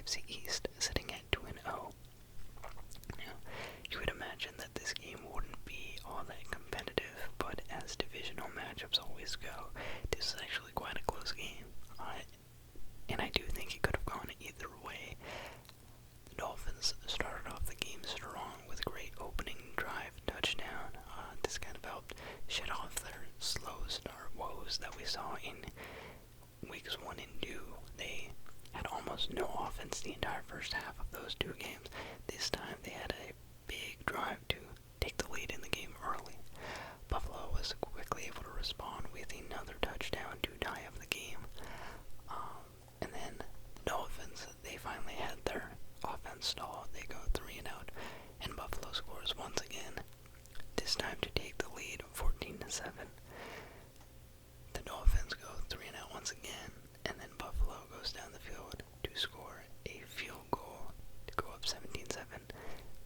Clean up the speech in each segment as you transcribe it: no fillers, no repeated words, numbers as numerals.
NFC East, sitting at 2-0. Now, you would imagine that this game wouldn't be all that competitive, but as divisional matchups always go, this is actually quite a close game. And I do think it could have gone either way. The Dolphins started off the game strong with a great opening drive touchdown. This kind of helped shed off their slow start woes that we saw in weeks 1 and 2. They had almost no offense the entire first half of those two games. This time they had a big drive to take the lead in the game early. Buffalo was quickly able to respond with another touchdown to tie up the game. And then the Dolphins, they finally had their offense stall. They go 3 and out, and Buffalo scores once again, this time to take the lead 14-7. The Dolphins go 3 and out once again, and then Buffalo goes down the field to score a field goal to go up 17-7,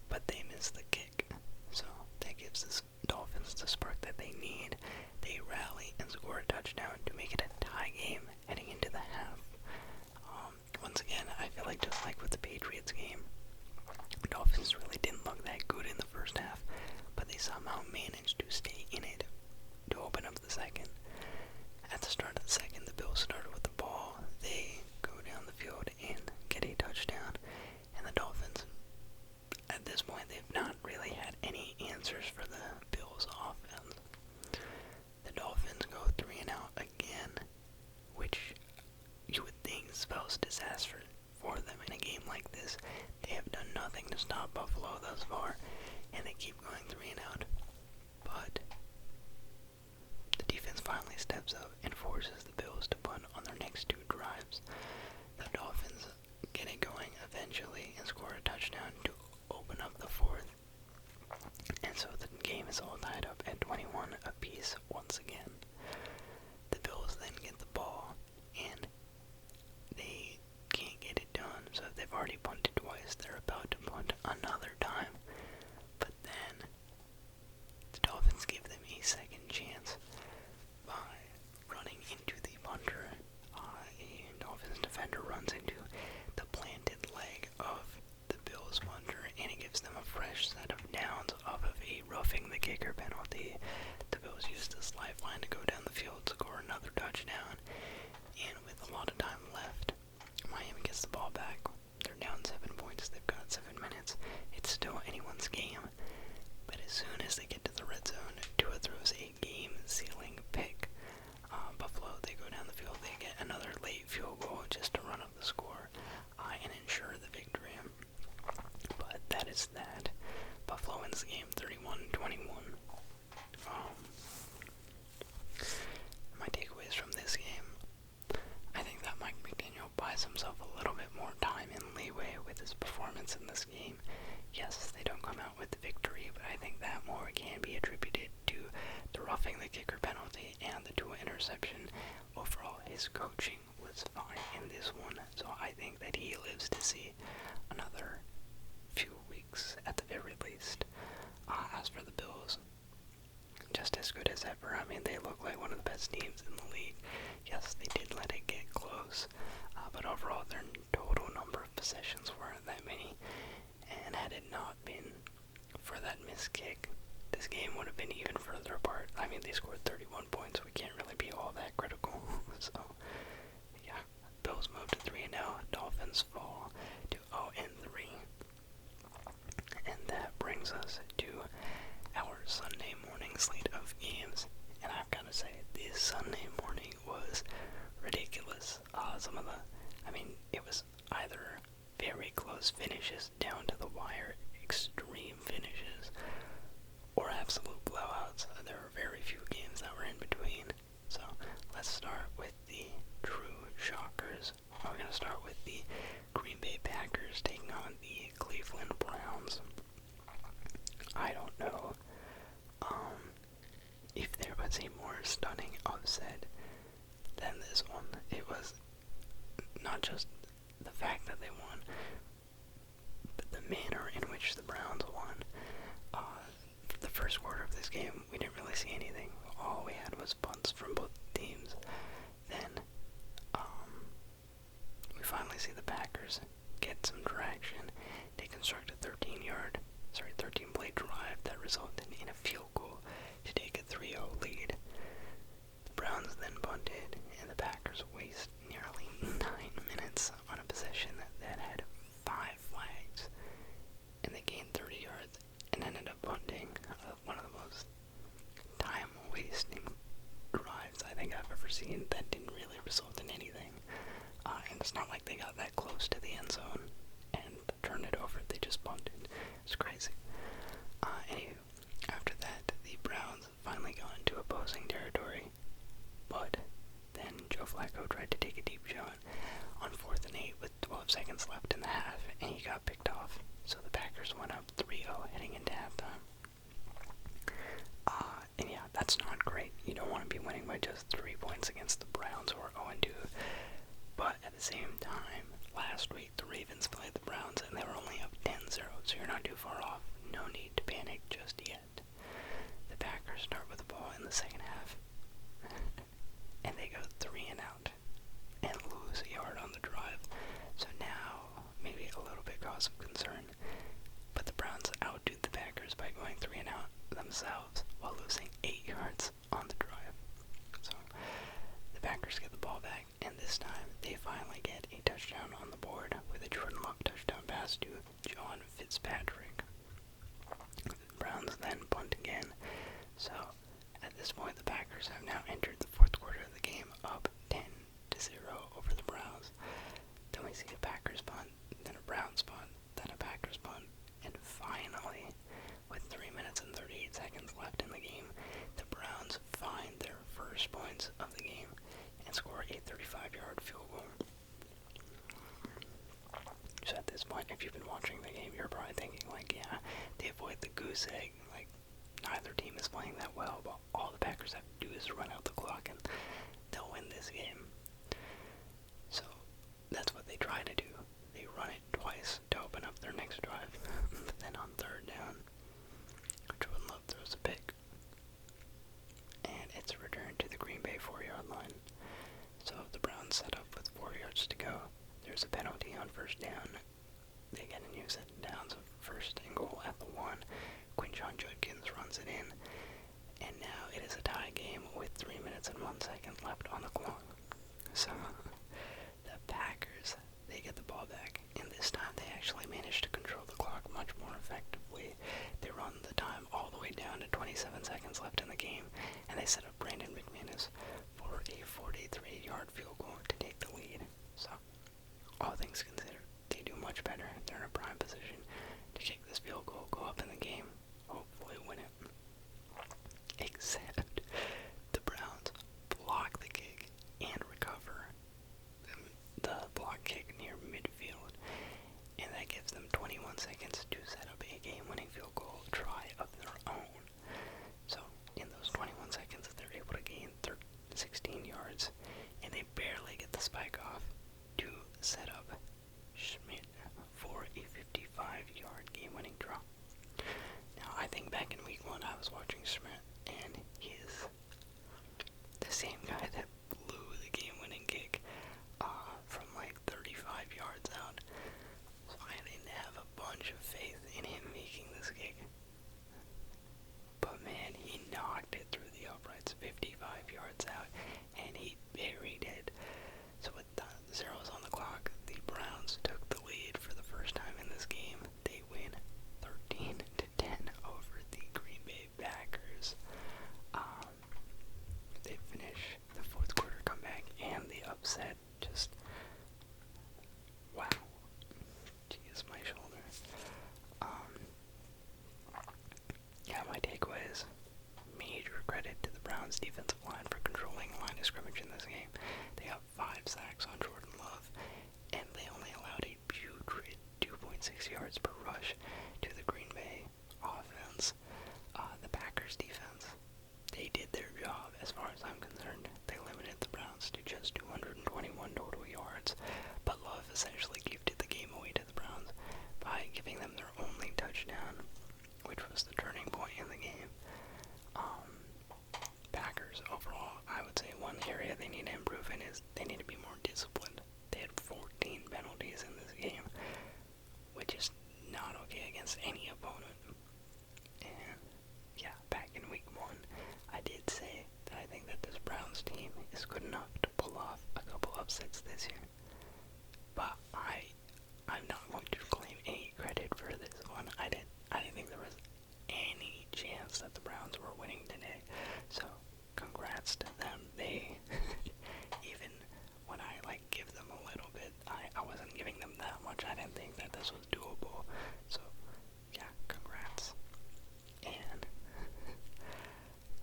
but they miss the kick. So that gives the Dolphins the spark that they need. They rally and score a touchdown to make it a tie game heading into the half. Once again, I feel like just like with the Patriots game, Dolphins really didn't look that good in the first half, but they somehow managed to stay in it to open up the second. At the start of the second, the Bills started with the ball. They go down the field and get a touchdown, and the Dolphins, at this point, they've not really had any answers for the Bills' offense. The Dolphins go 3 and out again, which you would think spells disaster for them in a game like this. They have done nothing to stop Buffalo thus far, and they keep going 3 and out. But the defense finally steps up and forces the Bills to punt on their next 2 drives. The Dolphins get it going eventually and score a touchdown to open up the 4th. And so the game is all tied up at 21 apiece once again. The Bills then get the ball, and they can't get it done. So if they've already punted twice, they're about to punt another time. But then the Dolphins give them a second chance by running into the punter. A Dolphins defender runs into the planted leg of the Bills punter, and it gives them a fresh set of downs off of a roughing the kicker penalty. The Bills use this lifeline to go down the field, score another touchdown, and with a lot of time left, Miami gets the ball back. They're down 7 points. They've got 7 minutes. It's still anyone's game. But as soon as they get to the red zone, Tua throws a game-sealing pick. Buffalo, they go down the field. They get another late field goal just to run up the score and ensure the victory. But that is that. Buffalo wins the game 31-21. My takeaways from this game, I think that Mike McDaniel buys himself a little bit more time and leeway with his performance in this game. Yes, they don't come out with the victory, but I think that more can be attributed to the roughing the kicker penalty and the Tua interception. Overall, his coaching was fine in this one, so I think that he lives to see another few weeks at the very least. As for the Bills, just as good as ever. I mean, they look like one of the best teams in the league. Yes, they did let it get close, but overall their total number of possessions weren't that many, and had it not been for that missed kick, this game would have been even further apart. I mean, they scored 31 points. We can't really be all that critical. So, yeah, Bills move to 3-0. Dolphins fall to 0-3. And that brings us to our Sunday morning slate of games. And I've got to say, this Sunday morning was ridiculous. It was either very close finishes down to the wire, extreme finishes, or absolute blowouts. There were very few games that were in between. So let's start with the true shockers. We're going to start with the Green Bay Packers taking on the Cleveland Browns. I don't know if there was a more stunning upset than this one. It was not just the fact that they won, but the manner in which the Browns won. For the first quarter of this game, we didn't really see anything. All we had was punts from both teams. Then we finally see the Packers get some traction. They construct a 13-play drive that resulted in a field goal to take a 3-0 lead. The Browns then punted, and the Packers waste nearly 9 minutes on a possession that had 5 flags, and they gained 30 yards and ended up punting one of the most time-wasting drives I think I've ever seen that didn't really result in anything. And it's not like they got that close to the end zone and turned it over. They just punted. It's crazy. Anyway, after that, the Browns finally got into opposing territory, but then Joe Flacco tried to take a deep shot on 4th and 8 with 12 seconds left in the half, and he got picked off. So the Packers went up 3-0 heading into halftime. And yeah, that's not great. You don't want to be winning by just 3 points against the Browns, who are 0-2. But at the same time, last week the Ravens played the Browns and they were only up 10-0, so you're not too far off. No need to panic just yet. The Packers start with the ball in the second half, and they go 3 and out and lose a yard on the drive. So now, maybe a little bit cause of concern, but the Browns outdoed the Packers by going 3 and out themselves while losing 8 yards on the drive. So the Packers get the ball back, and this time they finally get a touchdown on the board with a Jordan Love touchdown pass to John Fitzpatrick. The Browns then punt again. So at this point, the Packers have now entered the 4th quarter of the game up 10-0 over the Browns. Then we see a Packers punt, then a Browns punt, then a Packers punt, and finally, with 3 minutes and 38 seconds left in the game, the Browns find their first points of the game and score a 35-yard field goal. So at this point, if you've been watching the game, you're probably thinking, like, yeah, they avoid the goose egg. Like, neither team is playing that well, but all the Packers have to do is run out the clock and they'll win this game. So that's what they try to do. They run it twice to open up their next drive. But then on 3rd down, Jordan Love throws a pick, and it's a return to the Green Bay 4-yard line. So the Browns set up with 4 yards to go. There's a penalty on 1st down. They get a new set of downs of 1st and goal at the 1. Quinshon Judkins runs it in, and now it is a tie game with 3 minutes and 1 second left on the clock. So the Packers, they get the ball back, and this time they actually manage to control the clock much more effectively. They run the time all the way down to 27 seconds left in the game, and they set up Brandon McManus for a 43-yard field goal to take the lead. So all things considered, they do much better. They're in a prime position to take this field goal, go up in the game, hopefully win it. Except the Browns block the kick and recover the block kick near midfield, and that gives them 21 seconds to set up a game-winning field goal try of their own. So in those 21 seconds, they're able to gain 16 yards, and they barely get the spike off to set up Schmidt for a 55-yard game-winning draw. Now, I think back in week 1, I was watching Schmidt, and he is the same guy that blew the game-winning kick from like 35 yards out. So I didn't have a bunch of faith in him making this kick. But man, he knocked it through the uprights 55 yards out, and he buried it. So with the zeros on the clock, the Browns took the lead for the first time in this game. They win 13-10 over the Green Bay Packers. They finish the 4th quarter comeback and the upset. Just wow. Jeez, my shoulder. Yeah, my takeaway is major credit to the Browns defensive line for controlling the line of scrimmage in this game. They got 5 sacks on Jordan Love, and they only allowed a putrid 2.6 yards per rush to the Green Bay offense. The Packers defense, they did their job as far as I'm concerned. They limited the Browns to just 221 total yards, but Love essentially gifted the game away to the Browns by giving them their only touchdown, which was the turning point in the game. Packers overall, I would say one area they need to improve in is they need to be more disciplined. this year. But I'm not going to claim any credit for this one. I didn't think there was any chance that the Browns were winning today. So congrats to them. They even when I give them a little bit, I wasn't giving them that much. I didn't think that this was doable. So yeah, congrats. And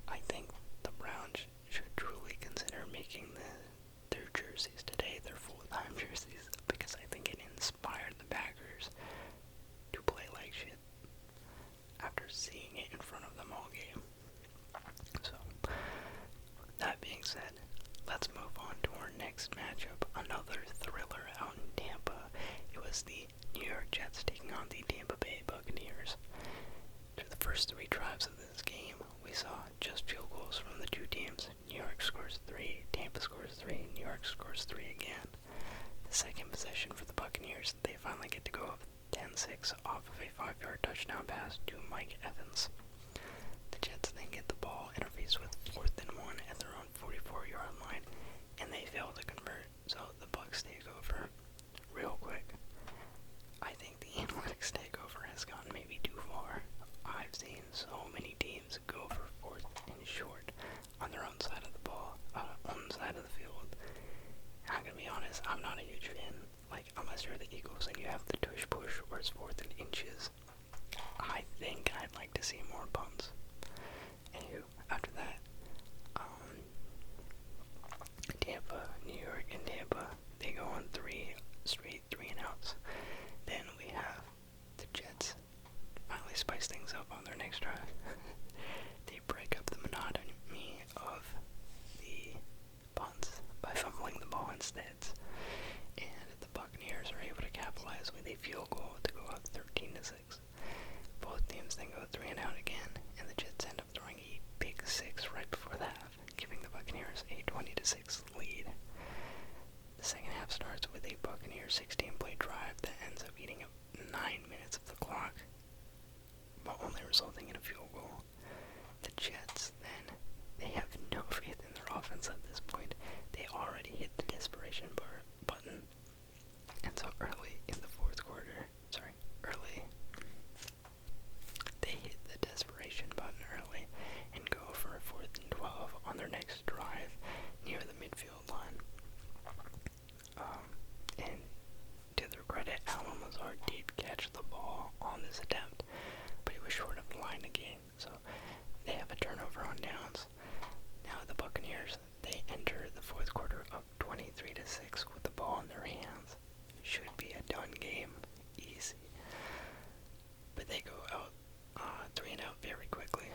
I think the Browns should truly consider making their jerseys today their full-time jerseys, because I think it inspired the Packers to play like shit after seeing it in front of them all game. So, that being said, let's move on to our next matchup. Another thriller out in Tampa. It was the New York Jets taking on the Tampa Bay Buccaneers. Through the first 3 drives of this game, we saw just field goals from the two teams. New York scores 3, Tampa scores 3, New York scores 3 again. The second possession for the Buccaneers, they finally get to go up 10-6 off of a 5-yard touchdown pass to Mike Evans. The Jets then get the ball interfaced with 4th and 1 at their own 44-yard line, and they fail to convert, so the Bucs take over real quick. I think the analytics takeover has gone maybe too far. I've seen so many teams go for 4th and short on their own side of the ball, own side of the field. I'm gonna be honest, I'm not a huge fan. Unless you're the Eagles and you have the tush push where it's 4th and inches, I think I'd like to see more punts. Anywho, after that, Tampa, New York, and Tampa, they go on 3 straight 3-and-outs. Then we have the Jets finally spice things up on their next drive. They break up the monotony of the punts by fumbling the ball instead. And the Buccaneers are able to capitalize with a field goal to go up 13-6. Both teams then go 3-and-out again, and the Jets end up throwing a big 6 right before the half, giving the Buccaneers a 20-6 lead. The second half starts with a Buccaneers 16-play drive that ends up eating up 9 minutes of the clock, but only resulting in a field goal. The Jets then, they have no faith in their offense at this point. They already hit the desperation button, and so early in the fourth quarter, they hit the desperation button early and go for a 4th and 12 on their next drive near the midfield line. And to their credit, Allen Lazard did catch the ball on this attempt, but he was short of the line again, so they have a turnover on downs. Now the Buccaneers, they enter the fourth quarter up 23-6 with the ball in their hands. Should be a done game, easy. But they go out 3-and-out very quickly.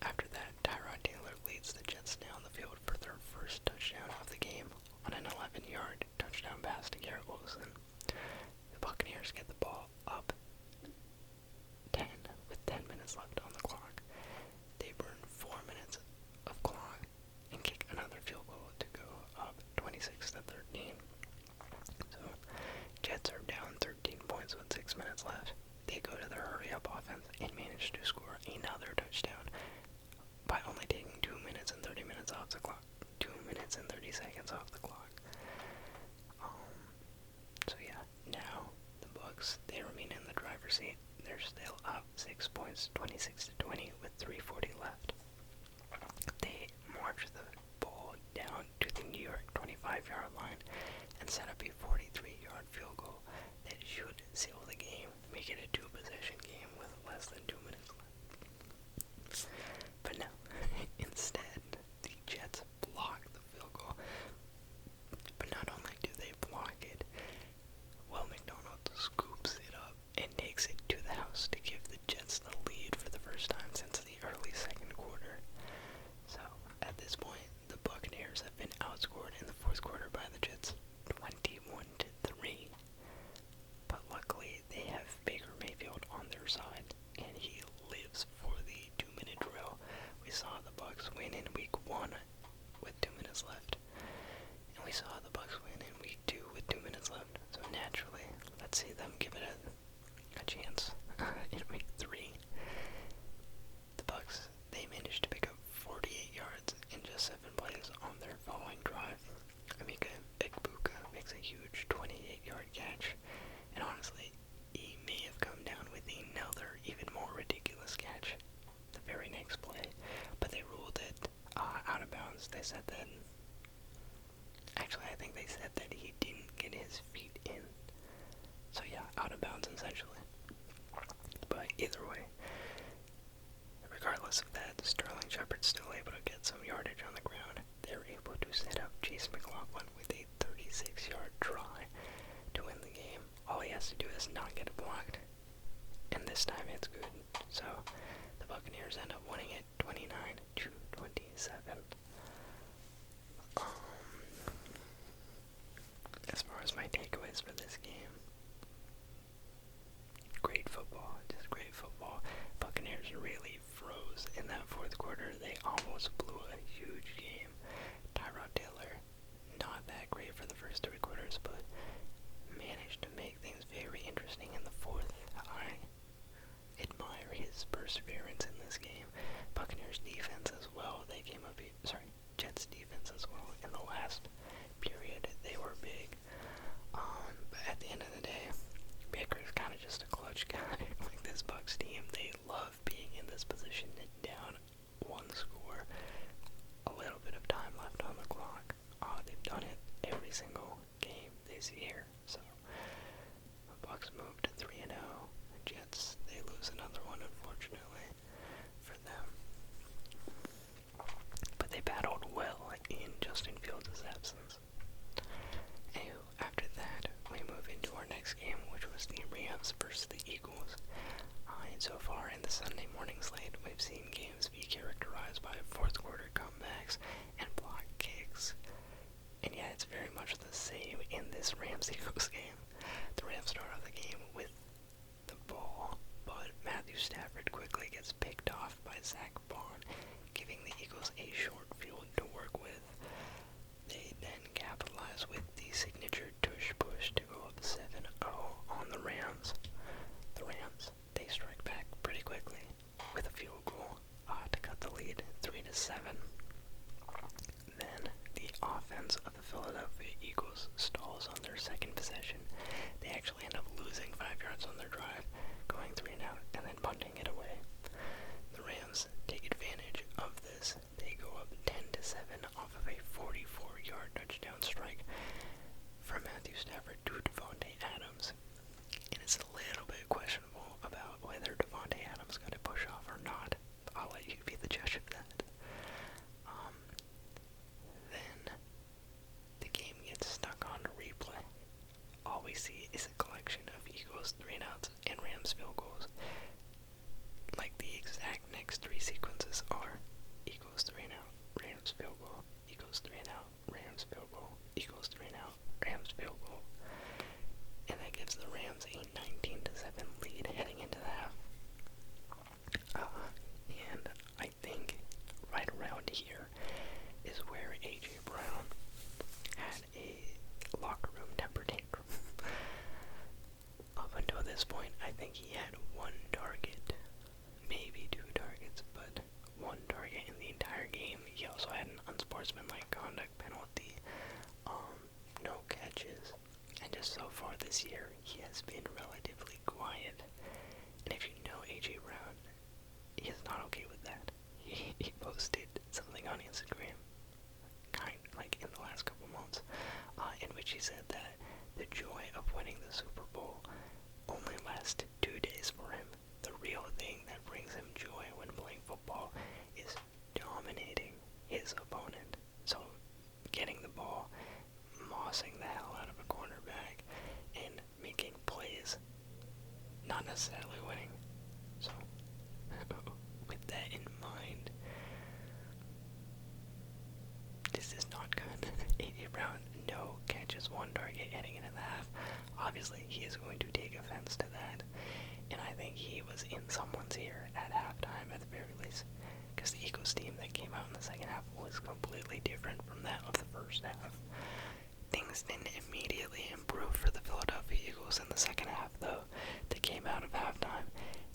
After that, Tyrod Taylor leads the Jets down the field for their first touchdown of the game on an 11-yard touchdown pass to Garrett Wilson. The Buccaneers get the ball up 10 with 10 minutes left on the clock. They burn 4 minutes of clock and kick another field goal to go up 26-13. So, Jets are down 13 points with 6 minutes left. They go to their hurry-up offense and manage to score another touchdown by only taking 2 minutes and 30 minutes off the clock. 2 minutes and 30 seconds off the clock. So yeah, now the Bucs, they remain in the driver's seat. They're still up 6 points, 26-20 with 3:40 left. They march the ball down to the New York 25-yard line and set up a 43-yard field goal that should seal the game, make it a 2-possession game with less than 2 minutes left. But no, instead, the Jets block the field goal. But not only do they block it, Will McDonald scoops it up and takes it to the house to give the Jets the lead for the first time since the early second quarter. So, at this point, the Buccaneers have been outscored in the fourth quarter by the Jets huge 28-yard catch. And honestly, he may have come down with another even more ridiculous catch the very next play. But they ruled it out of bounds. They said that... Actually, I think they said that he didn't get his feet in. So yeah, out of bounds essentially. But either way, regardless of that, Sterling Shepard's still able to get some yardage on the ground. They're able to set up Chase McLaughlin with a 36-yard try to win the game. All he has to do is not get blocked, and this time it's good. So the Buccaneers end up winning it 29-27. As far as my takeaways for this game, great football, just great football. Buccaneers really froze in that fourth quarter. They almost blew a huge game. Tyrod Taylor, not that great for the first three quarters, but managed to make things very interesting in the fourth. I admire his perseverance in this game. Buccaneers defense as well. They came up, Jets defense as well. In the last period, they were big. But at the end of the day, Baker's kind of just a clutch guy. Like this Bucs team, they love being in this position, down one score, a little bit of time left on the clock. They've done it every single game this year. So the Bucs moved to 3-0. Jets, they lose another one, unfortunately, for them. But they battled well in Justin Fields' absence. Anywho, after that, we move into our next game, which was the Rams versus the Eagles. And so far in the Sunday morning slate, we've seen games be characterized by fourth quarter comebacks and block kicks. And yeah, it's very much the same in this Rams-Eagles game. The Rams start off the game with the ball, but Matthew Stafford quickly gets picked off by Zach Bond, giving the Eagles a short field to work with. They then capitalize with the signature tush push to go up 7-0 on the Rams. The Rams, they strike back pretty quickly with a field goal to cut the lead 3-7. Then the offense of the Philadelphia Eagles stalls on their second possession. They actually end up losing 5 yards on their drive, going 3 and out, and then punting it away. The Rams take advantage of this. They go up 10-7 off of a 44-yard touchdown strike from Matthew Stafford to Devontae Adams. And it's a little bit questionable about whether Devontae Adams got a push off or not. I'll let you be the judge of that. Then the game gets stuck on replay. All we see is a collection of Eagles 3 and outs and Rams field goals. Like the exact next three sequences are Eagles 3 and out, Rams field goal, Eagles 3 and out, Rams field goal, Eagles 3 and out, Rams field goal. And that gives the Rams a 19-7 lead heading into the half. And I think right around here is where A.J. Brown had a locker room temper tantrum. Up until this point, I think he had 1 target, maybe 2 targets, but 1 target in the entire game. He also had an unsportsmanlike conduct penalty, no catches, and just so far this year, he has been relatively quiet. And if you know A.J. Brown, he is not okay with that. He posted something on Instagram, like in the last couple months, in which he said that the joy of winning the Super Bowl only lasted 2 days for him. The real thing that brings him joy when playing football is dominating his opponent. So getting the ball, mossing the hell out of a cornerback, and making plays, not necessarily winning. So with that in mind, this is not good. A.J. Brown, no catches, 1 target heading into the half. Obviously, he is going to take offense to that, and I think he was in someone's ear at halftime at the very least, because the Eagles team that came out in the second half was completely different from that of the first half. Things didn't immediately improve for the Philadelphia Eagles in the second half, though. They came out of halftime,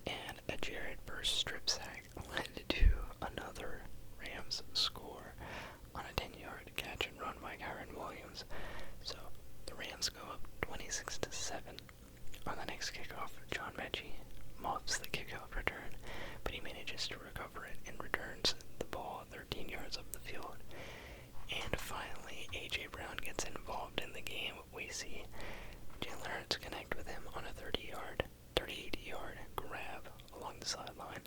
and a Jared Verse strip sack led to another Rams score on a 10-yard catch and run by Kyron Williams. So the Rams tries to recover it and returns the ball 13 yards up the field. And finally, A.J. Brown gets involved in the game. We see Jalen Hurts connect with him on a 38-yard grab along the sideline.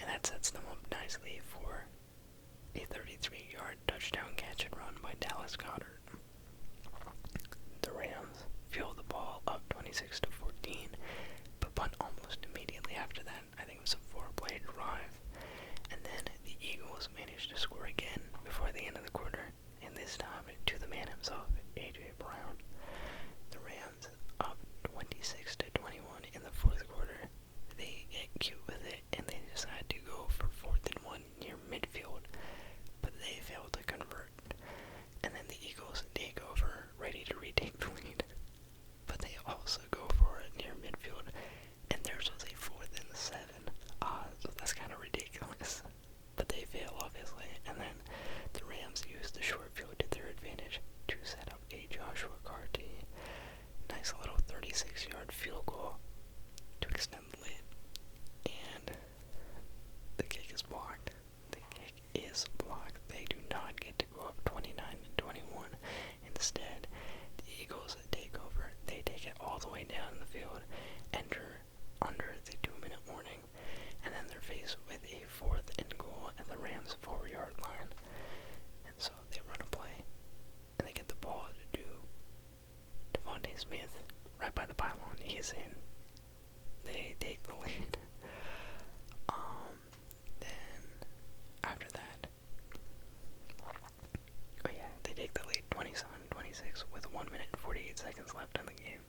And that sets them up nicely for a 33-yard touchdown catch and run by Dallas Goedert. The Rams field the ball up 26-14, but punt almost immediately after that. I think it was a 4-play drive. And then the Eagles managed to score again before the end of the quarter, and this time to the man himself, A.J. Brown. The Rams up 26-21 in the fourth quarter. They get cute with it, and they decide to go for 4th and 1 near midfield, but they fail to convert. And then the Eagles take over, ready to retake the lead, but they also go for it near midfield, and theirs was a 4th and 7. So that's kind of ridiculous, but they fail obviously. And then the Rams use the short field to their advantage to set up a Joshua Carty nice little 36-yard field goal to extend the lead. And the kick is blocked. They do not get to go up 29-21. Instead, the Eagles take over. They take it all the way down the field, enter under the 2-minute warning, and then they're faced with a 4th and goal at the Rams' 4-yard line. And so they run a play, and they get the ball to Devontae Smith right by the pylon. He's in. They take the lead. Then after that, they take the lead 27-26 with 1 minute and 48 seconds left in the game.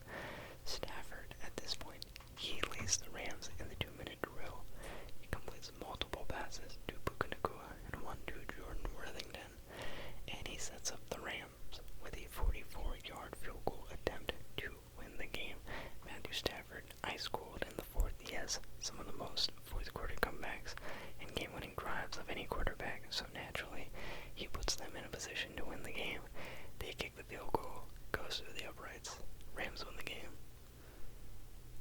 Stafford, at this point, he leads the Rams in the 2-minute drill. He completes multiple passes to Buccaneers and one to Jordan Worthington, and he sets up the Rams with a 44-yard field goal attempt to win the game. Matthew Stafford ice-cold in the fourth. He has some of the most fourth-quarter comebacks and game-winning drives of any quarterback, so naturally, he puts them in a position to win the game. They kick the field goal, goes through the uprights. Rams win the game.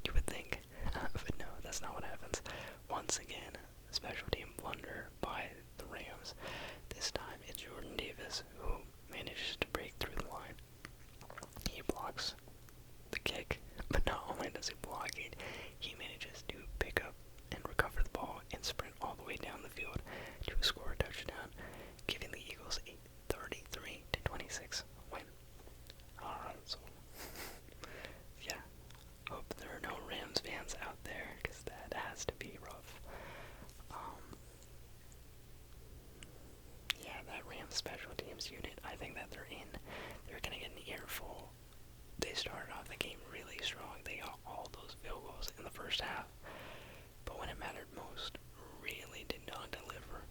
You would think, but no, that's not what happens. Once again, special team blunder by the Rams. This time, it's Jordan Davis who manages to break through the line. He blocks the kick, but not only does he block it, he manages to pick up and recover the ball and sprint all the way down the field to score a touchdown, giving the Eagles a 33-26 win. So, yeah, hope there are no Rams fans out there, because that has to be rough. That Rams special teams unit, I think that they're going to get an earful. They started off the game really strong. They got all those field goals in the first half, but when it mattered most, really did not deliver.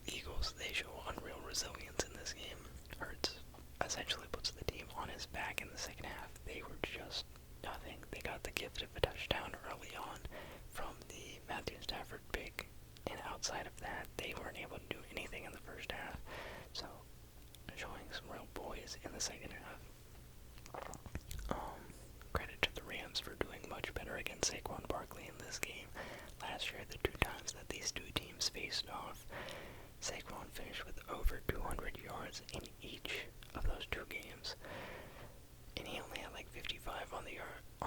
Eagles, they show unreal resilience in this game. Hurts essentially puts the team on his back in the second half. They were just nothing. They got the gift of a touchdown early on from the Matthew Stafford pick, and outside of that, they weren't able to do anything in the first half. So, showing some real poise in the second half. Credit to the Rams for doing much better against Saquon Barkley in this game. Last year, the 2 times that these two teams faced off, Saquon finished with over 200 yards in each of those 2 games. And he only had like 55 on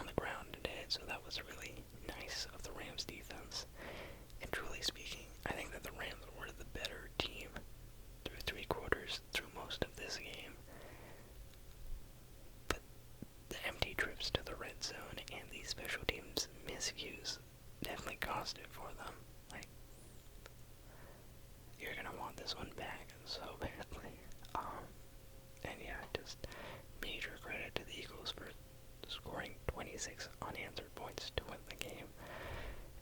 the ground today, so that was really nice of the Rams defense. And truly speaking, I think that the Rams were the better team through 3 quarters, through most of this game. But the empty trips to the red zone and the special teams miscues definitely cost it for them. Like, you're gonna want this one back so badly. And yeah, just major credit to the Eagles for scoring 26 unanswered points to win the game.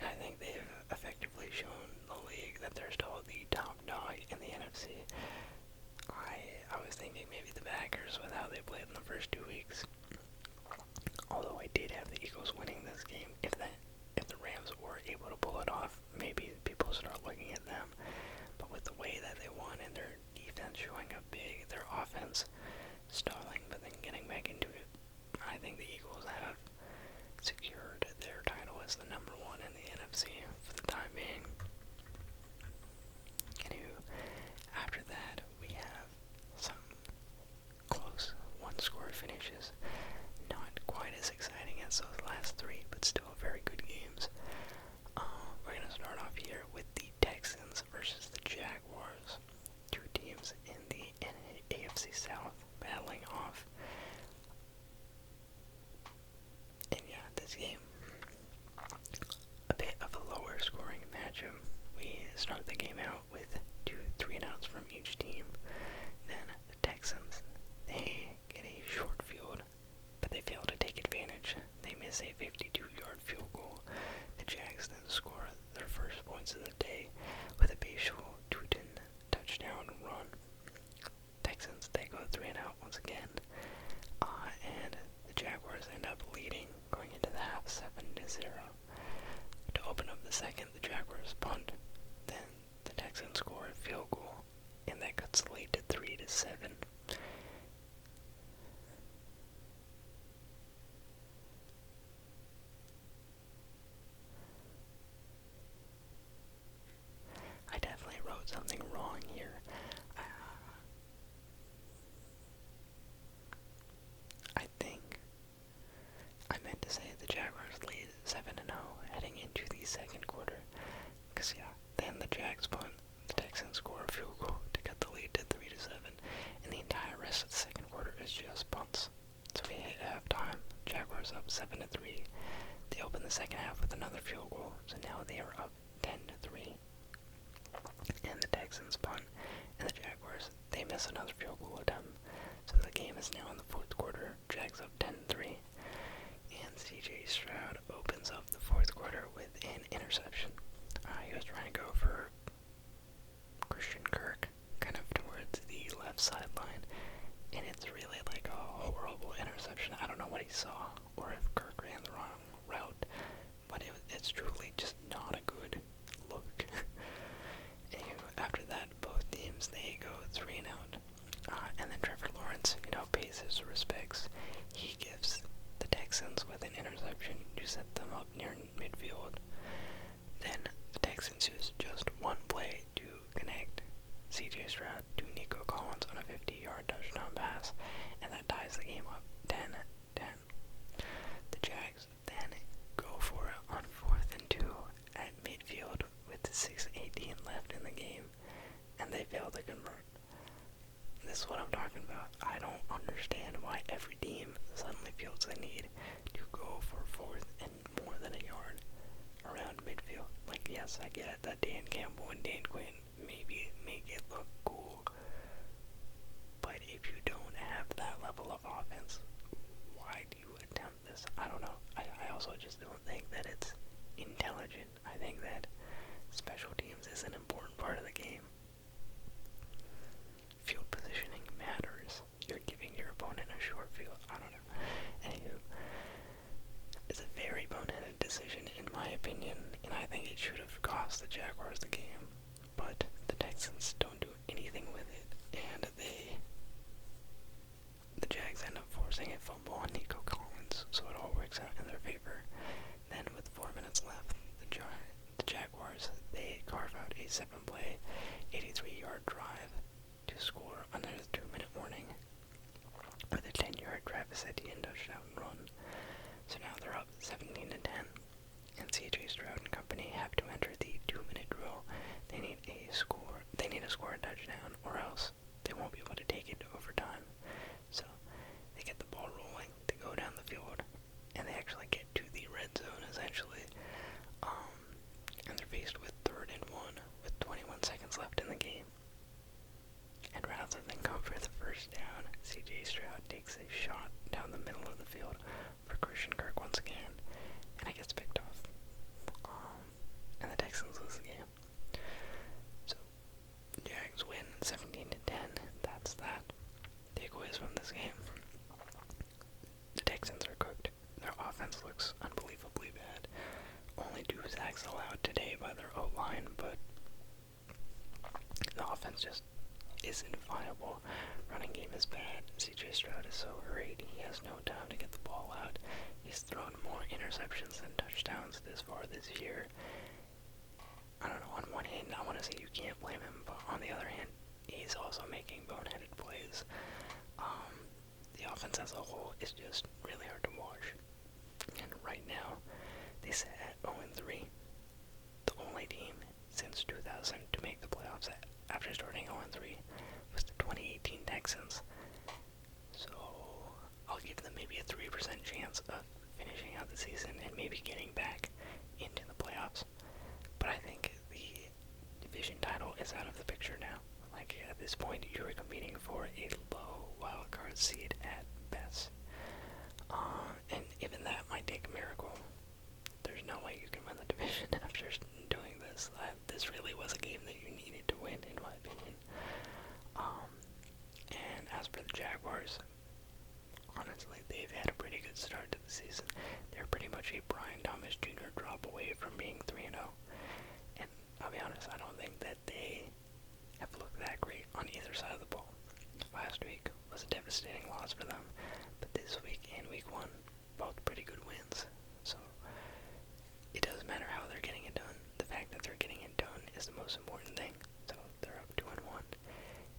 And I think they've effectively shown the league that they're still the top dog in the NFC. I was thinking maybe the Packers with how they played in the first 2 weeks. Although I did have the Eagles winning this game. If the Rams were able to pull it off, maybe people start looking at them. But with the way that they won and their defense showing up big, their offense stalling but then getting back into it, I think the Eagles have secured their title as the number 1 in the NFC for the time finishes. Not quite as exciting as those last three, but still very good games. We're going to start off here with the Texans versus the Jaguars. Two teams in the AFC South battling off. And yeah, this game, a bit of a lower scoring matchup. We start the game out with 2 3-and-outs from each team. Then the Texans, they get a short field, but they fail to take advantage. They miss a 52-yard field goal. The Jags then score their first points of the day with a Bashal Tutin touchdown run. Texans, they go 3-and-out once again, and the Jaguars end up leading going into the half 7-0. To open up the second, the Jaguars punt. Then the Texans score a field goal, and that cuts the lead to 3-7. I definitely wrote something wrong here. I think I meant to say the Jaguars lead 7-0 heading into the second quarter. Because yeah, then the Jags punt, the Texans score a field goal to cut the lead to 3-7, and the entire rest of the second quarter is just punts. So we hit halftime, Jaguars up 7-3. They open the second half with another field goal, so now they are up 10-3. And the Texans punt, and the Jaguars, they miss another field goal attempt. So the game is now in the fourth quarter, Jags up 10-3. And C.J. Stroud opens up the fourth quarter with an interception. He was trying to go for Christian Kirk, kind of towards the left sideline, and it's really like a horrible interception. I don't know what he saw, or if Kirk ran the wrong route, but it's truly just not a good look. After that, both teams, they go 3-and-out, and then Trevor Lawrence, pays his respects. He gives the Texans with an interception to set them up near midfield. Then the Texans use just one play to connect C.J. Stroud to Nico Collins on a 50-yard touchdown pass, and that ties the game up 10-10. The Jags then go for it on 4th and 2 at midfield with 6:18 left in the game, and they fail to convert. This is what I'm talking about. I don't understand why every team suddenly feels the need to go for 4th and more than a yard around midfield. Like, yes, I get it that Dan Campbell and Dan Quinn maybe make it look cool, but if you don't have that level of offense, why do you attempt this? I don't know. I also just don't think that it's intelligent. I think that special teams is an important part of the game. Field positioning matters. You're giving your opponent a short field. I don't know. Anywho, it's a very boneheaded decision in my opinion, and I think it should have cost the Jaguars the game. But the Texans don't do anything with it, and the Jags end up forcing a fumble on Nico Collins, so it all works out in their favor. Then with 4 minutes left, the Jaguars, they carve out a 7-play, 83-yard drive to score under the 2-minute warning with a 10-yard Travis Etienne touchdown run. So now they're up 17-10, and C.J. Stroud and company have to enter the 2-minute drill. They need to score a touchdown, or else they won't be able to take it to overtime. So they get the ball rolling, they go down the field, and they actually get to the red zone essentially. And they're faced with 3rd and 1 with 21 seconds left in the game. And rather than go for the first down, C.J. Stroud takes a shot down the middle of the field for Christian Kirk once again, and it gets picked off. And the Texans lose the game. So, Jags win 17-10. That's that. Takeaways from this game. The Texans are cooked. Their offense looks unbelievably bad. Only 2 sacks allowed today by their O-line, but the offense just isn't viable. Running game is bad. C.J. Stroud is so hurried. He has no time to get the ball out. He's thrown more interceptions than touchdowns this far this year. I don't know, on one hand, I want to say you can't blame him, but on the other hand, he's also making boneheaded plays. the offense as a whole is just really hard to watch. And right now, they sit at 0-3. The only team since 2000 to make the playoffs after starting 0-3 was the 2018 Texans. So I'll give them maybe a 3% chance of finishing out the season and maybe getting back into the playoffs. But I think the division title is out of the picture now. Like, at this point, you're competing for a low wildcard seed at best. And even that might take a miracle. There's no way you can win the division after doing this. This really was a game that you needed to win, in my opinion. And as for the Jaguars, honestly, they've had a pretty good start to the season. They're pretty much a Brian Thomas Jr. drop away from being 3-0. And I'll be honest, I don't think that they have looked that great on either side of the ball. Last week was a devastating loss for them, but this week and week 1, both pretty good wins. So it doesn't matter how they're getting it done. The fact that they're getting it done is the most important thing. So they're up 2-1,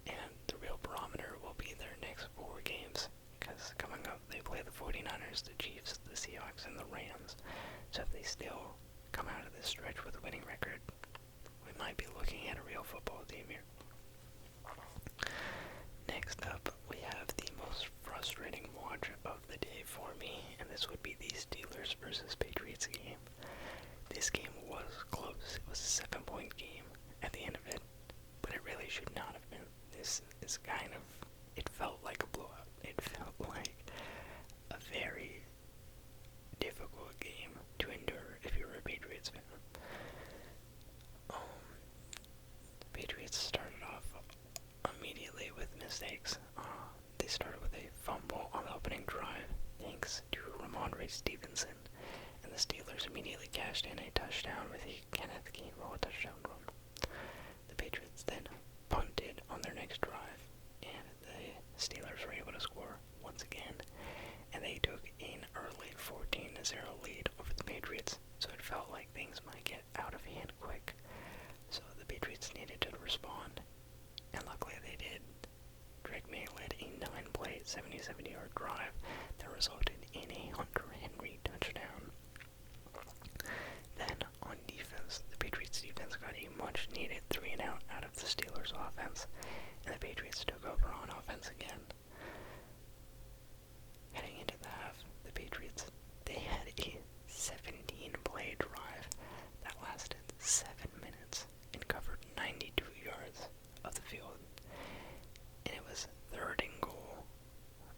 and the real barometer will be their next 4 games, because coming up they play the 49ers, the Chiefs, the Seahawks, and the Rams. So if they still come out of this stretch with a winning record, we might be looking at a real football team here. Next up, we have the most frustrating watch of the day for me, and this would be the Steelers versus Patriots game. This game was close. It was a 7-point game at the end of it, but it really should not have been. This is kind of, it felt like a blowout. It felt like a very difficult game to endure if you're a Patriots fan. The Patriots started off immediately with mistakes. They started with a fumble on the opening drive, thanks to Ramondre Stevenson, and the Steelers immediately cashed in a touchdown with a Kenneth Gainwell touchdown run. The Patriots then punted on their next drive, and the Steelers were able to score once again, and they took an early 14-0 lead over the Patriots, so it felt like things might get out of hand quick. So the Patriots needed to respond, and luckily they did. Drake May led a 9-play, 77-yard drive that resulted in a Hunter Henry touchdown. Then, on defense, the Patriots defense got a much-needed 3-and-out out of the Steelers offense, and the Patriots took over on offense again. Heading into the half, the Patriots, they had a 17-play drive that lasted 7 minutes and covered 92 yards of the field. And it was 3rd and goal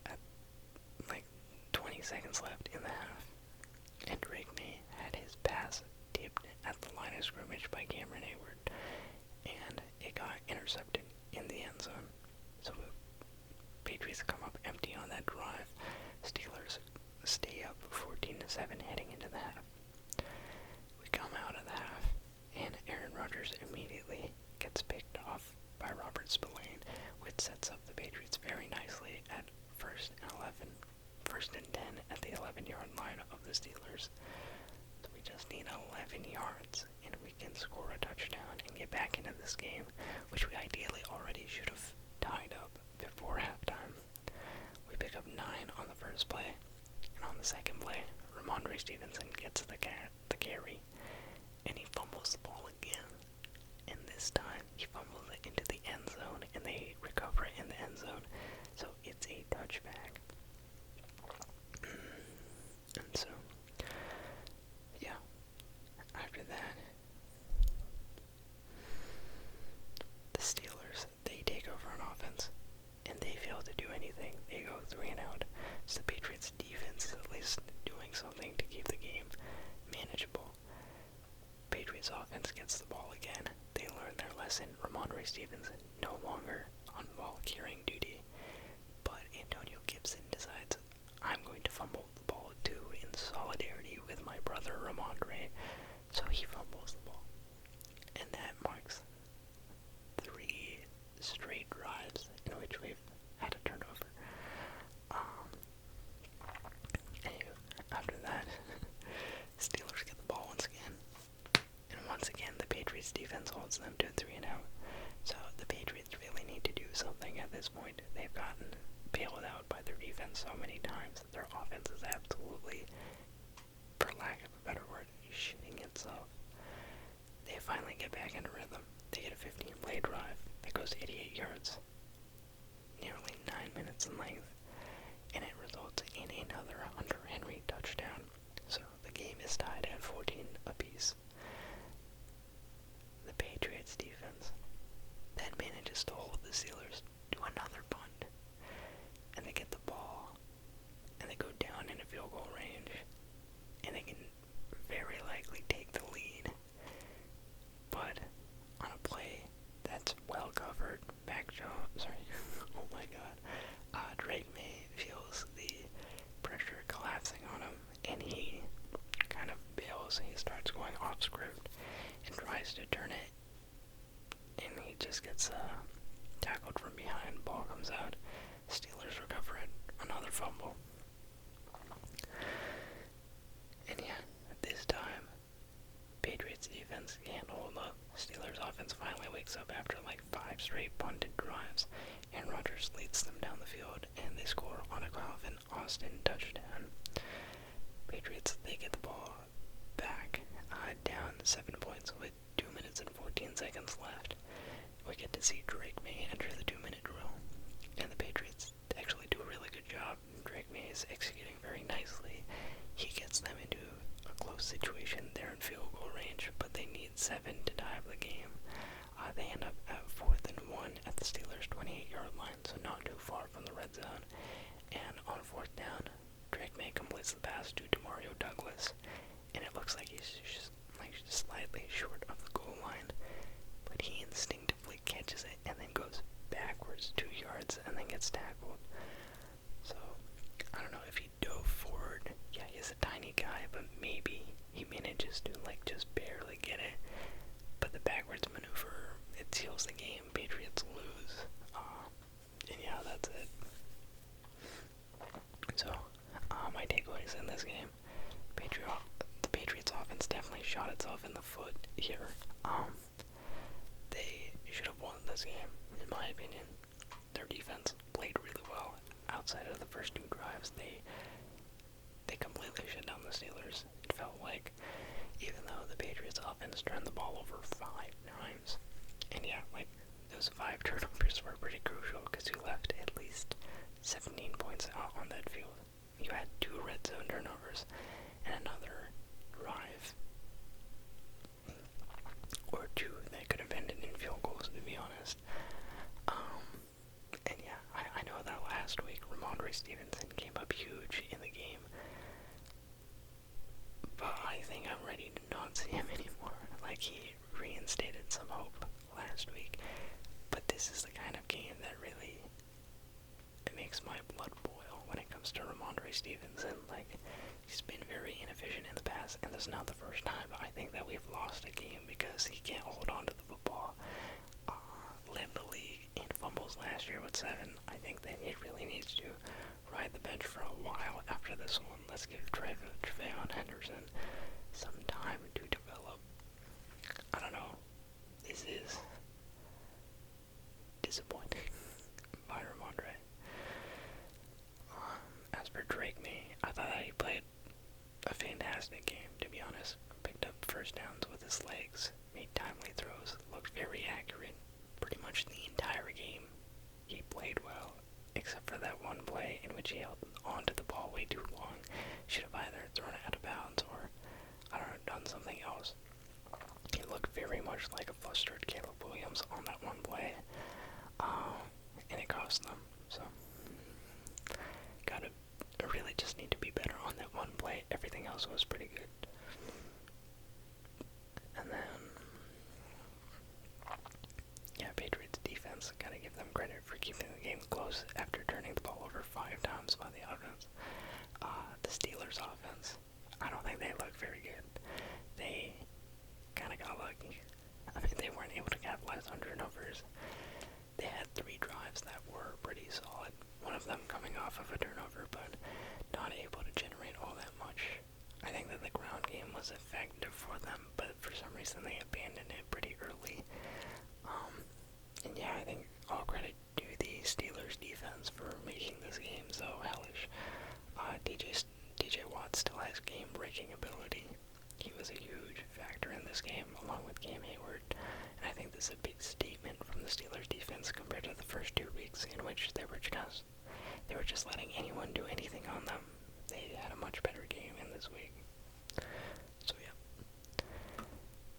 at like 20 seconds left in the half. And Drake May had his pass tipped at the line of scrimmage by Cameron Hayward, and it got intercepted in the end zone. So the Patriots come up empty on that drive. Steelers stay up 14-7 heading into the half. We come out of the half, and Aaron Rodgers immediately gets picked off by Robert Spillane, which sets up the Patriots very nicely at 1st and 10 at the 11-yard line of the Steelers. So we just need 11 yards, and we can score a touchdown and get back into this game, which we ideally already should have tied up before halftime. We pick up 9 on the first play, and on the second play, Ramondre Stevenson gets the carry, and he fumbles the ball again. And this time, he fumbles it into the end zone, and they recover it in the end zone. So it's a touchback. And so, yeah, after that, the Steelers, they take over on offense, and they fail to do anything. They go 3-and-out. So the Patriots defense is at least doing something to keep the game manageable. Patriots offense gets the ball again. They learn their lesson. Ramondre Stevenson no longer on ball carrying duty, but Antonio Gibson decides, I'm going to fumble the ball too in solidarity with my brother Ramondre. So he fumbles the ball, and that marks 3 straight drives in which we've had a turnover. After that, Steelers get the ball once again, and once again the Patriots defense holds them to 3-and-out. So the Patriots really need to do something at this point. They've gotten bailed out by their defense so many times that their offense is absolutely, for lack of a better word, shitting itself. They finally get back into rhythm. They get a 15-play drive that goes 88 yards, nearly 9 minutes in length, and it results in another Hunter Henry touchdown. So the game is tied at 14 apiece. The Patriots defense then manages to hold the Steelers to another punt, and they get the ball, and they go down into field goal range, and they can very likely take the lead. But on a play that's well covered, oh my god, Drake May feels the pressure collapsing on him, and he kind of bails. He starts going off script and tries to turn it, and he just gets tackled from behind. Ball comes out. Steelers recover it. Another fumble. And yeah, this time, Patriots defense can't hold up. Steelers offense finally wakes up after like 5 straight punted drives, and Rodgers leads them down the field, and they score on a Calvin Austin touchdown. Patriots, they get the ball back, down 7 points with 2 minutes and 14 seconds left. We get to see Drake May enter the 2-minute drill, and the Patriots actually do a really good job. Drake May is executing very nicely. He gets them into a close situation. They're in field goal range, but they need 7 to tie up the game. They end up at 4th and 1 at the Steelers' 28-yard line, so not too far from the red zone. And on 4th down, Drake May completes the pass to Demario Douglas, and it looks like he's just slightly short of the goal line, but he instinctively catches it and then goes backwards 2 yards and then gets tackled. So, I don't know if he dove forward. Yeah, he's a tiny guy, but maybe he manages to just barely get it. But the backwards maneuver, it seals the game. Patriots lose. And yeah, that's it. So, my takeaways in this game. The Patriots offense definitely shot itself in the foot here. They should have won this game, in my opinion. Their defense played really well. Outside of the first 2 drives, they completely shut down the Steelers. It felt like, even though the Patriots offense turned the ball over 5 times, and yeah, those 5 turnovers were pretty crucial because you left at least 17 points out on that field. You had 2 red zone turnovers and another drive or 2 that could have ended in field goals, to be honest. And yeah, I know that last week Ramondre Stevenson came up huge in the game, but I think I'm ready to not see him anymore. He reinstated some hope last week, but this is the kind of game that really, it makes my blood boil when it comes to Ramondre Stevenson. He's been very inefficient in the past, and this is not the first time I think that we've lost a game because he can't hold on to the football. Led the league in fumbles last year with 7. I think that he really needs to ride the bench for a while after this one. Let's give Tre'Veon Henderson some time to develop. I don't know. This is disappointing by Ramondre. As for Drake May, I thought that he played a fantastic game, to be honest. Picked up first downs with his legs, made timely throws, looked very accurate. Pretty much the entire game, he played well, except for that one play in which he held onto the ball way too long. Should have either thrown it out of bounds or, I don't know, done something else. He looked very much like a flustered Caleb Williams on that one play, and it cost them. So, really just need to be better on that one play. Everything else was pretty good. And then, yeah, Patriots defense, gotta give them credit for keeping the game close after turning the ball over 5 times by the offense. The Steelers offense, I don't think they look very good. They kind of got lucky. I mean, they weren't able to capitalize on turnovers. They had 3 drives that were pretty solid. One of them coming off of a turnover, but not able to generate all that much. I think that the ground game was effective for them, but for some reason they abandoned it pretty early. And yeah, I think all credit to the Steelers defense for making this playmaking ability. He was a huge factor in this game, along with Cam Hayward, and I think this is a big statement from the Steelers defense compared to the first 2 weeks in which they were just letting anyone do anything on them. They had a much better game in this week. So yeah,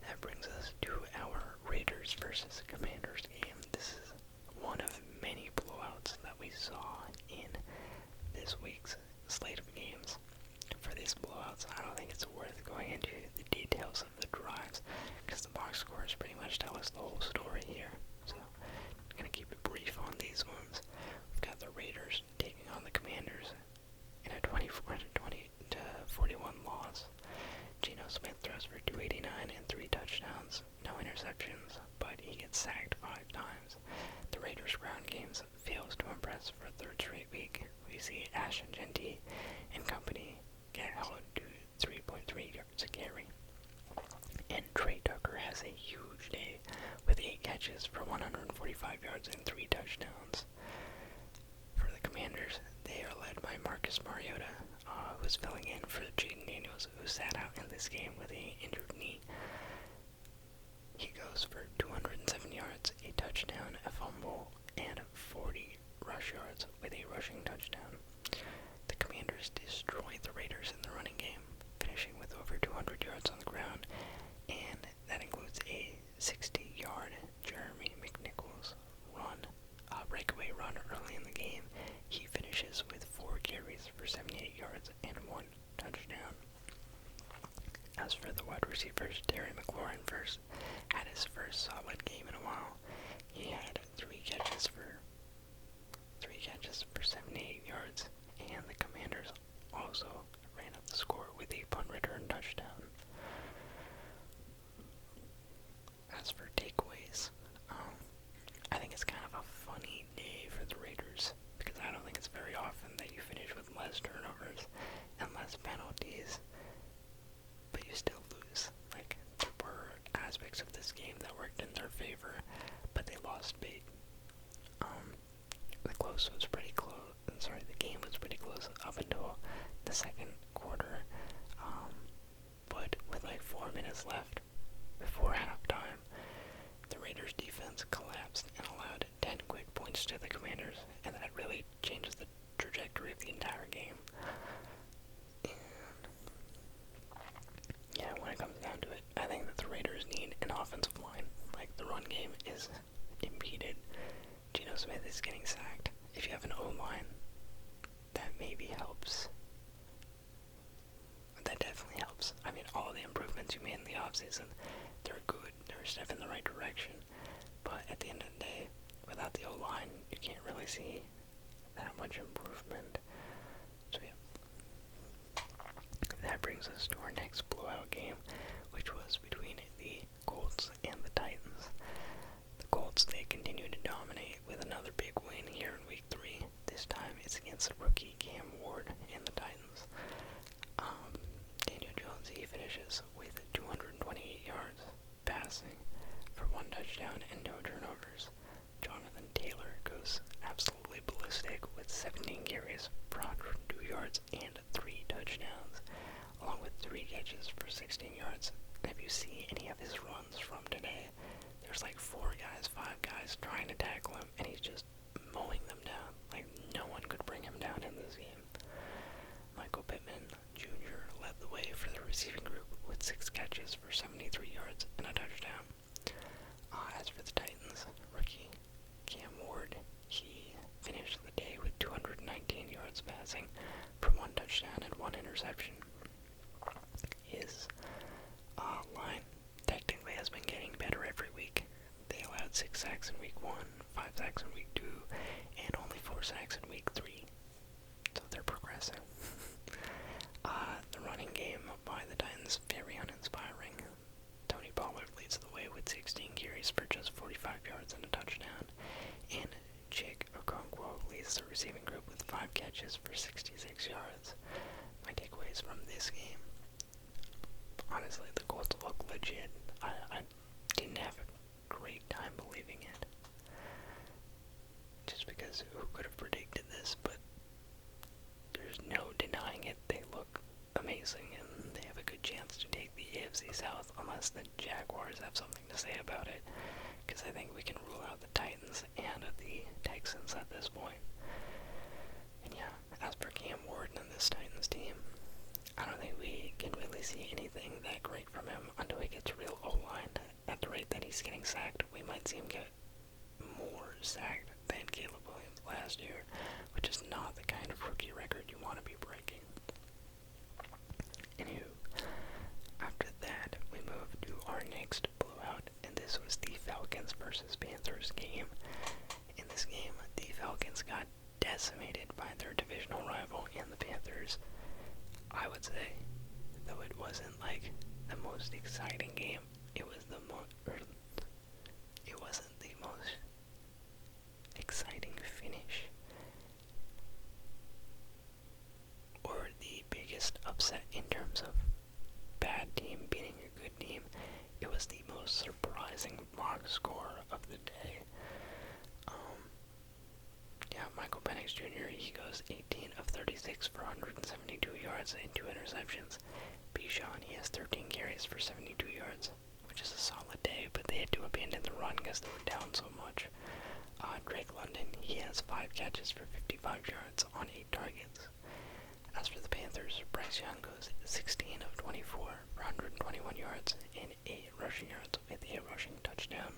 that brings us to our Raiders versus Commanders game. This is one of many blowouts that we saw in this week's slate of games. For these blowouts, I don't think it's worth going into the details of the drives, because the box scores pretty much tell us the whole story here. So I'm going to keep it brief on these ones. We've got the Raiders taking on the Commanders in a 24-41 loss. Geno Smith throws for 289 and 3 touchdowns, no interceptions, but he gets sacked 5 times. The Raiders' ground games fails to impress for a third straight week. We see Ashton Genty and company get held to 3.3 yards a carry. And Trey Tucker has a huge day with 8 catches for 145 yards and 3 touchdowns. For the Commanders, they are led by Marcus Mariota, who's filling in for Jaden Daniels, who sat out in this game with an injured knee. He goes for 207 yards, a touchdown, a fumble, and 40 rush yards with a rushing touchdown. The Commanders destroy the Raiders in the running game, finishing with over 200 yards on the ground, and that includes a 60-yard Jeremy McNichols breakaway run early in the game. He finishes with 4 carries for 78 yards and 1 touchdown. As for the wide receivers, Terry McLaurin had his first solid game in a while. He had 3 catches for 78 yards, and the Commanders also ran up the score with a punt return touchdown. As for takeaways, I think it's kind of a funny day for the Raiders, because I don't think it's very often that you finish with less turnovers and less penalties, but you still lose. Like, there were aspects of this game that worked in their favor, but they lost big. The game was pretty close up until the second quarter, but with like 4 minutes left before halftime, the Raiders defense collapsed and allowed 10 quick points to the Commanders, and that really changes the trajectory of the entire game. And yeah, when it comes down to it, I think that the Raiders need an offensive line. Like, the run game is impeded. Geno Smith is getting sacked. If you have an O-line, that maybe helps. That definitely helps. I mean, all the improvements you made in the offseason, they're good. They're a step in the right direction. But at the end of the day, without the O-line, you can't really see that much improvement. So yeah. That brings us to our next blowout game, which was between the Colts and the Titans. The Colts, they continue to dominate with another big win here in Week 3. This time it's against rookie Cam Ward and the Titans. Daniel Jones, he finishes with 228 yards passing for 1 touchdown and no turnovers. Jonathan Taylor goes absolutely ballistic with 17 carries for 102 yards and 3 touchdowns, along with 3 catches for 16 yards. And if you see any of his runs from today, there's like 4 guys, 5 guys trying to tackle him, and he's just mowing them down. Like, no one could bring him down in this game. Michael Pittman Jr. led the way for the receiving group with 6 catches for 73 yards and a touchdown. As for the Titans, rookie Cam Ward, he finished the day with 219 yards passing for 1 touchdown and 1 interception. His line technically has been getting better every week. They allowed 6 sacks in Week 1, 5 sacks in Week 2, and only 4 sacks in Week 3. So they're progressing. The running game by the Titans, very uninspiring. Tony Pollard leads the way with 16 carries for just 45 yards and a touchdown. And Jake Okonkwo leads the receiving group with 5 catches for 66 yards. My takeaways from this game: honestly, the Colts look legit. I didn't have a great time believing it. Just because who could have predicted this, but there's no denying it. They look amazing, and they have unless the Jaguars have something to say about it, because I think we can rule out the Titans and the Texans at this point. And yeah, as per Cam Ward and this Titans team, I don't think we can really see anything that great from him until he gets real O-line. At the rate that he's getting sacked, we might see him get more sacked than Caleb Williams last year, which is not the kind of rookie record you want to be breaking. Anywho, after that, we move to our next blowout, and this was the Falcons versus Panthers game. In this game, the Falcons got decimated by their divisional rival and the Panthers. I would say, though it wasn't like the most exciting game, it wasn't the most exciting finish or the biggest upset in terms of bad team beating a good team. It was the most surprising box score of the day. Michael Penix Jr., he goes 18 of 36 for 172 yards and 2 interceptions. Bijan, he has 13 carries for 72 yards, which is a solid day, but they had to abandon the run because they were down so much. Drake London, he has 5 catches for 55 yards on 8 targets. As for the Panthers, Bryce Young goes 16 of 24 for 121 yards and 8 rushing yards with a rushing touchdown.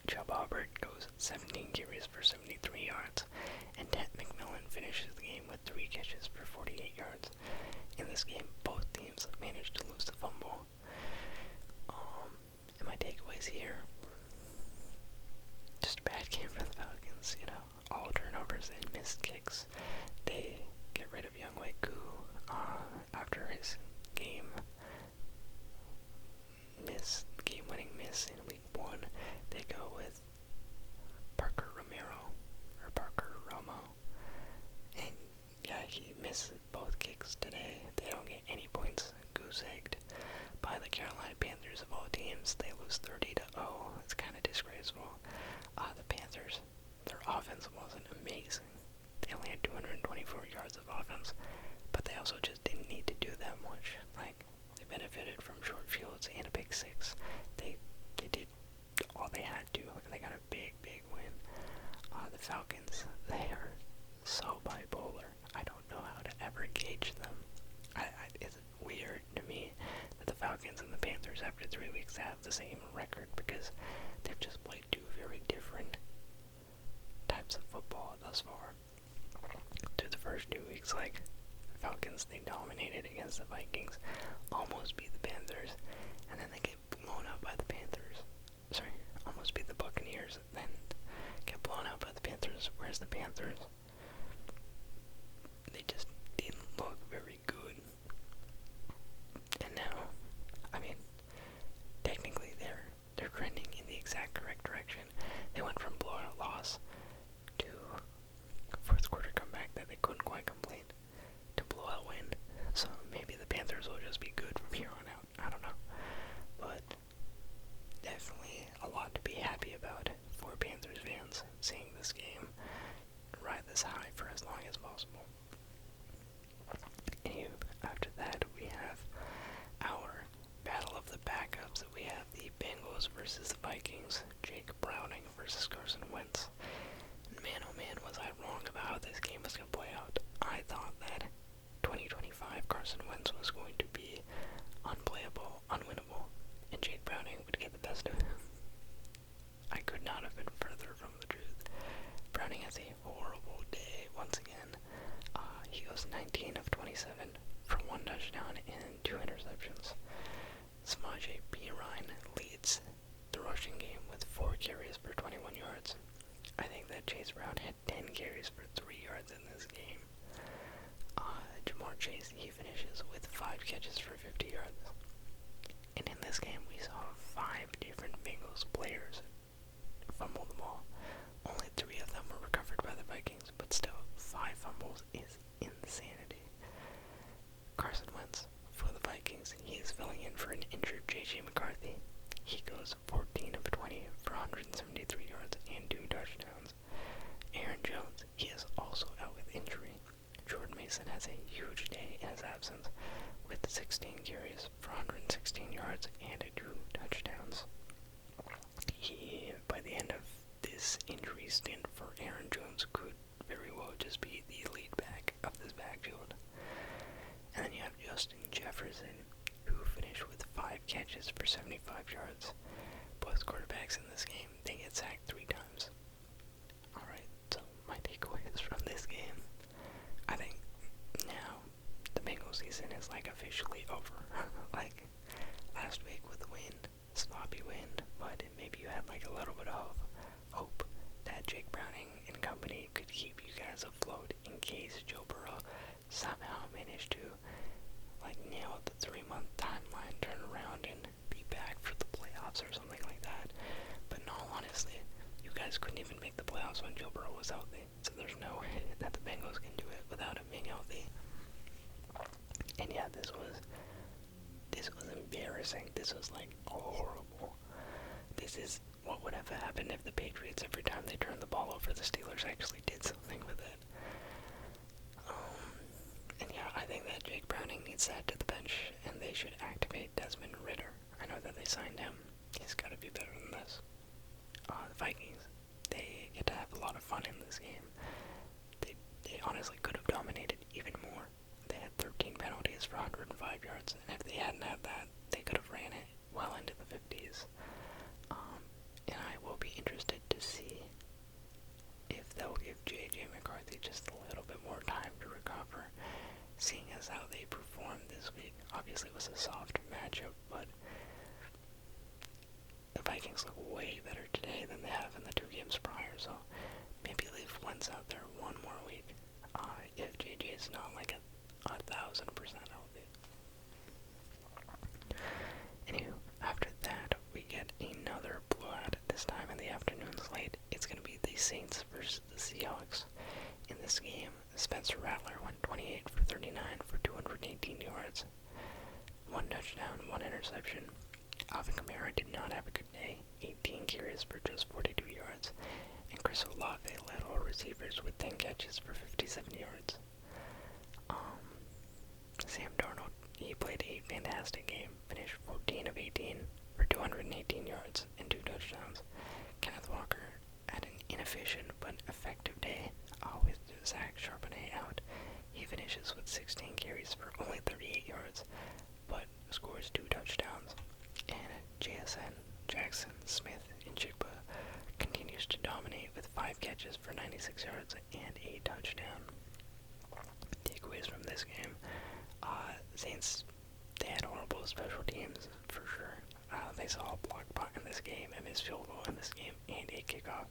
Chubb Hubbard goes 17 carries for 73 yards, and Ted McMillan finishes the game with 3 catches for 48 yards. In this game, both teams managed to lose the fumble. And my takeaways here, just a bad game for the Falcons, all turnovers and missed kicks. They get rid of Younghoe Koo after his game-winning miss in week 1. They go with Parker Romo, and yeah, he misses both kicks today. They don't get any points. Goose-egged by the Carolina Panthers of all teams. They lose 30-0. It's kind of disgraceful. The Panthers, their offense wasn't amazing. They only had 224 yards of offense, but they also just didn't need to do that much. They benefited from short fields and a pick six. They did all they had to, and they got a big win. The Falcons, they are so bipolar. I don't know how to ever gauge them. It's weird to me that the Falcons and the Panthers after 3 weeks have the same record, because they've just played 2 very different types of football thus far. Through the first 2 weeks, the Falcons, they dominated against the Vikings, almost beat the Panthers, and then they get blown out by the Panthers. Almost beat the Buccaneers, then get blown out by the Panthers, whereas the Panthers, they just didn't look very good. And now, technically they're trending in the exact correct direction. They went from blowout loss to fourth quarter comeback that they couldn't quite complete to blowout win. So maybe the Panthers will just be good from here on out. I don't know. But definitely a lot to be happy about for Panthers fans seeing this game ride this high for as long as possible. Anyway, after that we have our battle of the backups. We have the Bengals versus the Vikings, Jake Browning versus Carson Wentz. Man, oh man, was I wrong about how this game was going to play out. I thought that 2025 Carson Wentz was going to be unplayable, unwinnable, and Jake Browning would get the best of him. I could not have been further from the truth. Browning has a horrible day once again. He goes 19 of 27 for 1 touchdown and 2 interceptions. Samaje Perine leads the rushing game with 4 carries for 21 yards. I think that Chase Brown had 10 carries for 3 yards in this game. Jamar Chase, he finishes with 5 catches for 50 yards. And in this game, we saw 5 different Bengals players fumble the ball. Only 3 of them were recovered by the Vikings, but still, 5 fumbles is insanity. Carson Wentz, for the Vikings, he is filling in for an injured J.J. McCarthy. He goes 14 of 20 for 173 yards and 2 touchdowns. Aaron Jones, he is also out with injury. Jordan Mason has a huge day in his absence with 16 carries for 116 yards and 2 touchdowns. He, by the end of this injury stint for Aaron Jones, could very well just be the lead back of this backfield. And then you have Justin Jefferson, who finished with 5 catches for 75 yards. Both quarterbacks in this game, they get sacked 3 times. Alright, so my takeaways from this game, I think now the Bengals season is like officially over. Like last week with the win, sloppy win, but maybe you had like a little bit of hope that Jake Browning and company could keep you guys afloat in case Joe Burrow somehow managed to like nail the 3-month timeline, turn around and be back for the playoffs or something like that. But in all honesty, you guys couldn't even make the playoffs when Joe Burrow was healthy, so there's no way that the Bengals can do it without him being healthy. And yeah, this was embarrassing. This was like horrible. This is what would have happened if the Patriots, every time they turned the ball over, the Steelers actually did something with it. And yeah, I think that Jake Browning needs to head to the bench, and they should activate Desmond Ridder. I know that they signed him. He's got to be better than this. The Vikings, they get to have a lot of fun in this game. They honestly could have dominated even more. They had 13 penalties for 105 yards, and if they hadn't had that, they could have ran it well into the 50s. And I will be interested to see if they'll give J.J. McCarthy just a little bit more time to recover, seeing as how they performed this week. Obviously it was a soft matchup, but the Vikings look way better today than they have in the 2 games prior, so maybe leave Wentz out there one more week, if J.J. is not like 1,000% healthy. Anywho, after that, we get another blowout, this time in the afternoon slate. It's going to be the Saints versus the Seahawks. In this game, Spencer Rattler went 28 for 39 for 218 yards, 1 touchdown, 1 interception. Alvin Kamara did not have a good day, 18 carries for just 42 yards, and Chris Olave led all receivers with 10 catches for 57 yards. Sam Darnold, he played a fantastic game, finished 14 of 18 for 218 yards and 2 touchdowns. Kenneth Walker had an inefficient but effective day, with Zach Charbonnet out. He finishes with 16 carries for only 38 yards, but scores 2 touchdowns. And JSN, Jackson Smith and Jigba continues to dominate with 5 catches for 96 yards and a touchdown. Takeaways from this game, Saints, they had horrible special teams for sure. They saw a block punt in this game, a missed field goal in this game, and a kickoff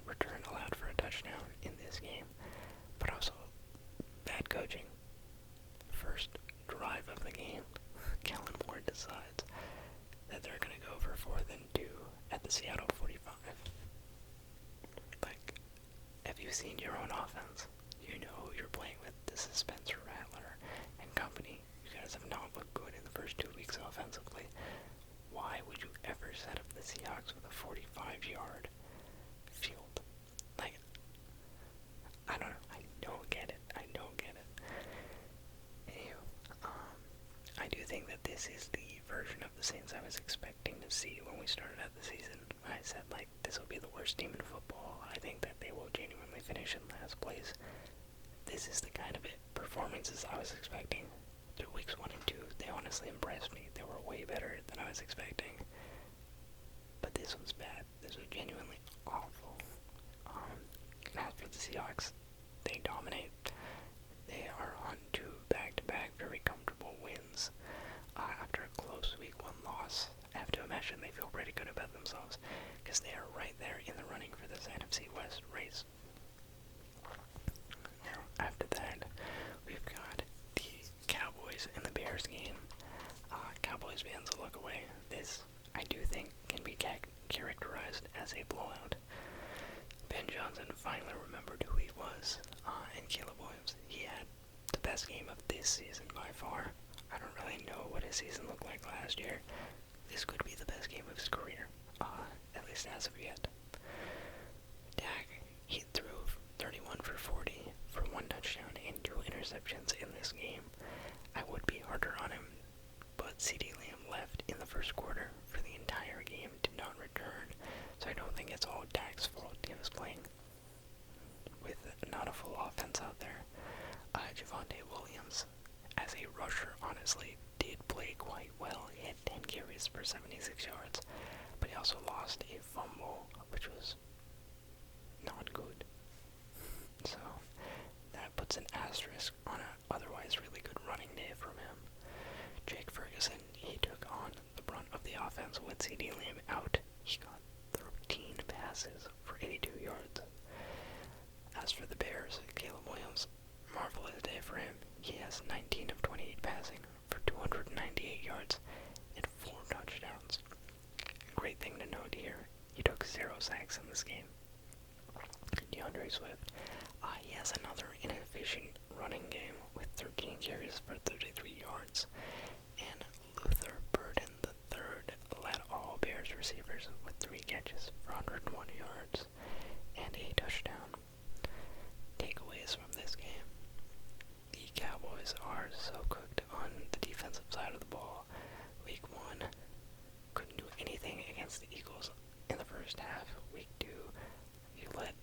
return allowed for a touchdown in this game. But also, bad coaching. First drive of the game, Kellen Moore decides that they're going to go for 4th and 2 at the Seattle 45. Like, have you seen your own offense? You know who you're playing with. This is Spencer Rattler and company. You guys have not looked good in the first 2 weeks offensively. Why would you ever set up the Seahawks with a 45-yard field? Like, I don't know. I don't get it. Anywho, I do think that this is the version of the Saints I was expecting to see when we started out the season. I said, like, this will be the worst team in football. I think that they will genuinely finish in last place. This is the kind of performances I was expecting. Through weeks 1 and 2, they honestly impressed me. They were way better than I was expecting. But this was bad. This was genuinely awful. And as for the Seahawks, they dominate. They are on 2 back-to-back very comfortable wins. After a close week 1 loss, I have to imagine they feel pretty good about themselves, because they are right there in the running for this NFC West race. Now, after that, we've got the Cowboys and the Bears game. Cowboys fans will look away. This, I do think, can be characterized as a blowout. Ben Johnson finally remembered who he was, and Caleb Williams. He had the best game of this season by far. I don't really know what his season looked like last year. This could be the best game of his career, at least as of yet. Dak, he threw 31 for 40 for 1 touchdown and 2 interceptions in this game. I would be harder on him, but CeeDee Lamb left in the first quarter for the entire game, did not return, so I don't think it's all Dak's fault. He was playing with not a full offense out there. Javonte Williams, as a rusher, honestly, did play quite well. He had 10 carries for 76 yards, but he also lost a fumble, which was not good. So that puts an asterisk on an otherwise really good running day from him. Jake Ferguson, he took on the brunt of the offense with CeeDee Lamb out. He got 13 passes for 82 yards. As for the Bears, Caleb Williams, marvelous day for him. He has 19 of 28 passing for 298 yards and 4 touchdowns. Great thing to note here, he took 0 sacks in this game. DeAndre Swift, he has another inefficient running game with 13 carries for 33 yards. And Luther Burden III led all Bears receivers with 3 catches for 101 yards and a touchdown. Takeaways from this game. The Cowboys are so cooked on the defensive side of the ball. Week 1, couldn't do anything against the Eagles in the first half. Week 2, you let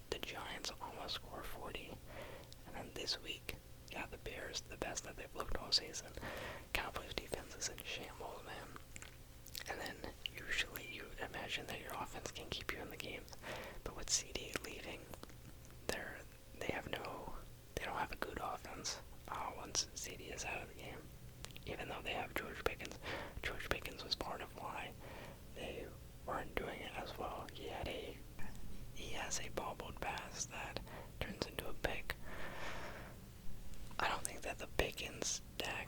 the Giants almost score 40. And then this week, got the Bears, the best that they've looked all season. Cowboys defense is in shambles, man. And then usually you imagine that your offense can keep you in the games, but with CD leaving, they don't have a good offense once CD is out of the game. Even though they have George Pickens was part of why they weren't doing it as well. He has a bobbled pass that turns into a pick. I don't think that the Pickens-Dak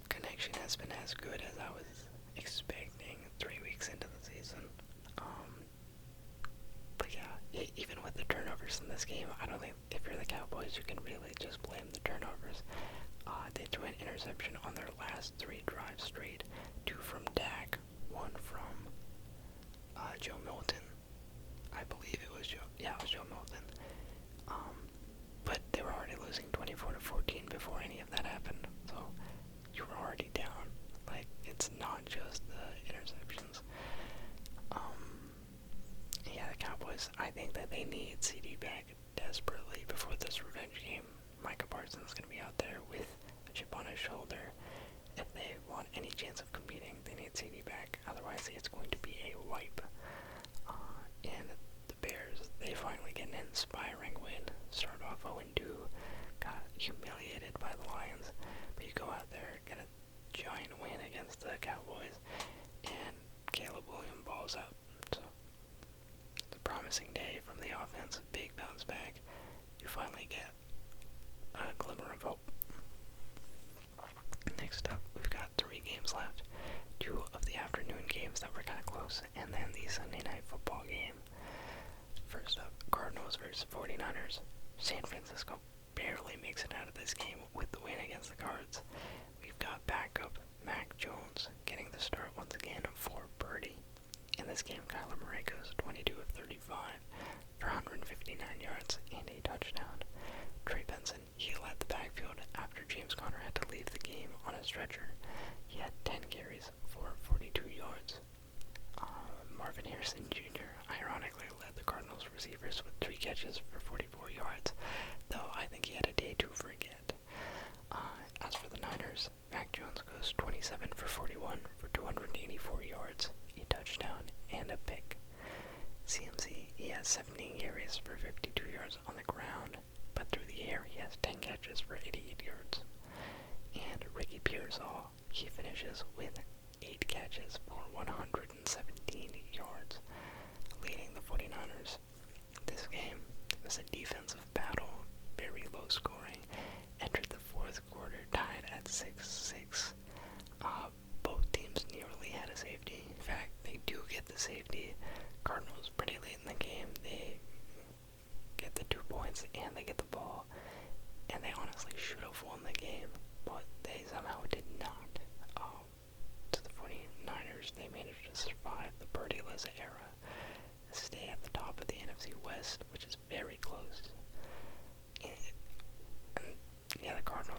connection has been as good as I was expecting 3 weeks into the season. But yeah, even with the turnovers in this game, I don't think if you're the Cowboys, you can really just blame the turnovers. They threw an interception on their last 3 drives straight. 2 from Dak, 1 from Joe Milton. I believe it was Joe. Yeah, it was Joe Milton. But they were already losing 24-14 before any of that happened. So you were already down. Like, it's not just the interceptions. Yeah, the Cowboys, I think that they need CD back desperately before this revenge game. Micah Parsons is going to be out there with a chip on his shoulder. If they want any chance of competing, they need CD back. Otherwise, it's going to be a wipe. And the Bears, they finally get an inspiring win. Start off 0-2, got humiliated by the Lions, but you go out there, get a giant win against the Cowboys, and Caleb Williams balls out. So, it's a promising day from the offense, big bounce back. You finally get a glimmer of hope. Next up, we've got 3 games left. 2 of the afternoon games that were kind of close, and then the Sunday night football game. First up, Cardinals versus 49ers. San Francisco barely makes it out of this game with the win against the Cards. We've got backup Mac Jones getting the start once again for Purdy. In this game, Kyler Murray goes 22 of 35 for 159 yards and a touchdown. Trey Benson, he led the backfield after James Conner had to leave the game on a stretcher. He had 10 carries for 42 yards. Marvin Harrison Jr. ironically led the Cardinals receivers with 3 catches for 44 yards, though I think he had a day to forget. As for the Niners, Mac Jones goes 27 for 41 for 284 yards, a touchdown, and a pick. CMC, he has 17 carries for 52 yards on the ground, but through the air he has 10 catches for 88 yards. And Ricky Pearsall, he finishes with 8 catches for 117 yards, leading the 49ers. This game was a defensive battle, very low scoring, entered the 4th quarter tied at 6-6. Both teams nearly had a safety. In fact, they do get the safety. Cardinals pretty late in the game, they get the 2 points and they get the ball, and they honestly should have won the game, but they somehow did not. To the 49ers, they managed to survive the Purdy-less era, stay at the top of the NFC West, which is very close. And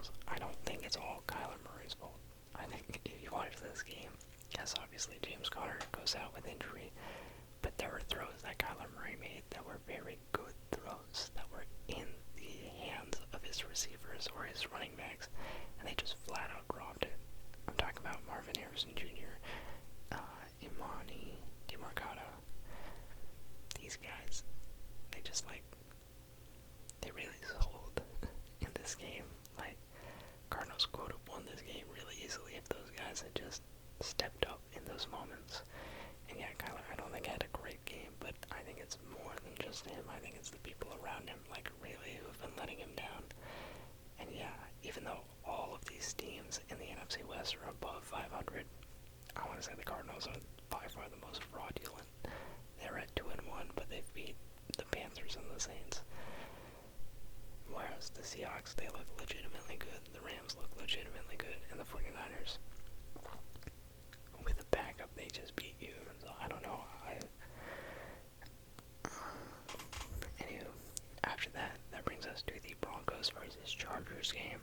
Cardinals. I don't think it's all Kyler Murray's fault. I think if you watch this game, yes, obviously James Conner goes out with injury, but there were throws that Kyler Murray made that were very good throws that were in the hands of his receivers or his running backs, and they just flat out dropped it. I'm talking about Marvin Harrison Jr., Imani, DeMarcado. These guys, they just they really sold in this game. Cardinals could have won this game really easily if those guys had just stepped up in those moments. And yeah, Kyler, I don't think had a great game, but I think it's more than just him. I think it's the people around him, really, who have been letting him down. And yeah, even though all of these teams in the NFC West are above 500, I want to say the Cardinals are by far the most fraudulent. They're at 2-1, but they've beat the Panthers and the Saints. Whereas the Seahawks, they look legitimately good. The Rams look legitimately good. And the 49ers, with a backup, they just beat you. So I don't know. Anywho, after that, that brings us to the Broncos versus Chargers game.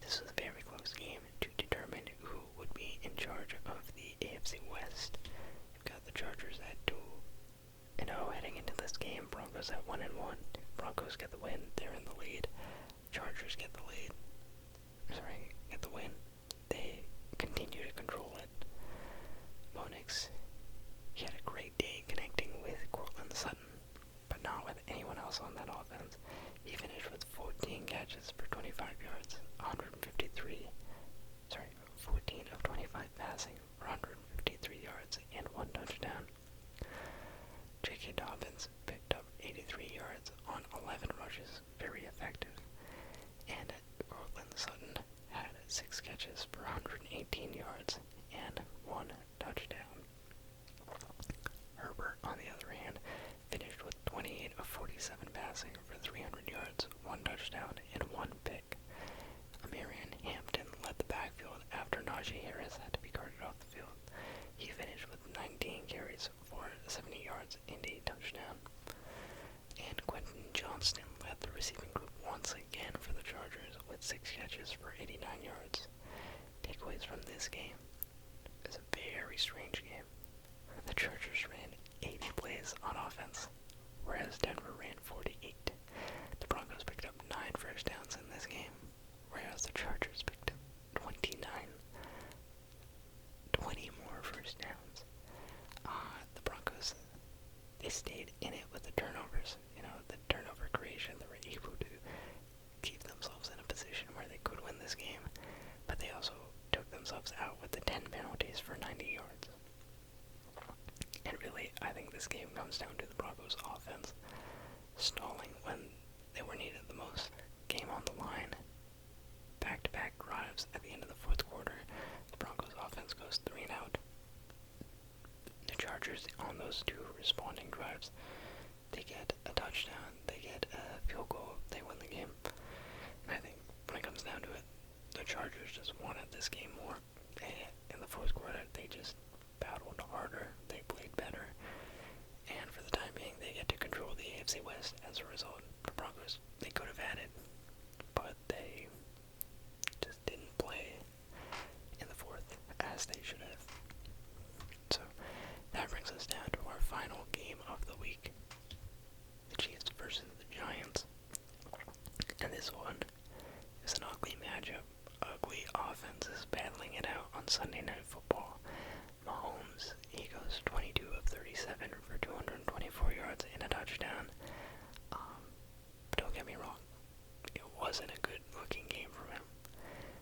This was a very close game to determine who would be in charge of the AFC West. You've got the Chargers at 2-0 heading into this game. Broncos at 1-1. Broncos get the win. They're in the lead. Chargers get the lead. Get the win. They continue to control it. Monix, he had a great day connecting with Cortland Sutton, but not with anyone else on that offense. He finished with 14 catches for 25 yards, 14 of 25 passing for 153 yards and 1 touchdown. J.K. Dobbins picked up 83 yards on 11 rushes, very effective. And Cortland Sutton had 6 catches for 118 yards and 1 touchdown. Herbert, on the other hand, finished with 28 of 47 passing for 300 yards, 1 touchdown, and 1 pick. Amarian Hampton led the backfield after Najee Harris had to be carted off the field. He finished with 19 carries for 70 yards and a touchdown. And Quentin Johnston led the receiving group once again for the Chargers with 6 catches for 89 yards. Takeaways from this game. It was a very strange game. The Chargers ran 80 plays on offense, whereas Denver ran 48. The Broncos picked up 9 first downs in this game, whereas the Chargers picked up 20 more first downs. The Broncos, they stayed in it with the turnovers. The turnover creation. They were able to keep themselves in a position where they could win this game, but they also took themselves out with the 10 penalties for 90 yards. And really, I think this game comes down to the Broncos offense stalling when they were needed the most. Game on the line, back-to-back drives at the end of the fourth quarter. The Broncos offense goes 3 and out. The Chargers, on those 2 responding drives, they get a touchdown, they get a field goal, they win the game. And I think when it comes down to it, the Chargers just wanted this game more. In the fourth quarter, they just battled harder, they played better, and for the time being, they get to control the AFC West as a result. The Broncos, they could have had it, but they just didn't play in the fourth as they should have. So, that brings us down to our final game of the week. The Chiefs versus the Giants. And this one is an ugly matchup. Ugly offenses battling it out on Sunday Night Football. Mahomes, he goes 22 of 37 for 224 yards and a touchdown. But don't get me wrong, it wasn't a good looking game for him.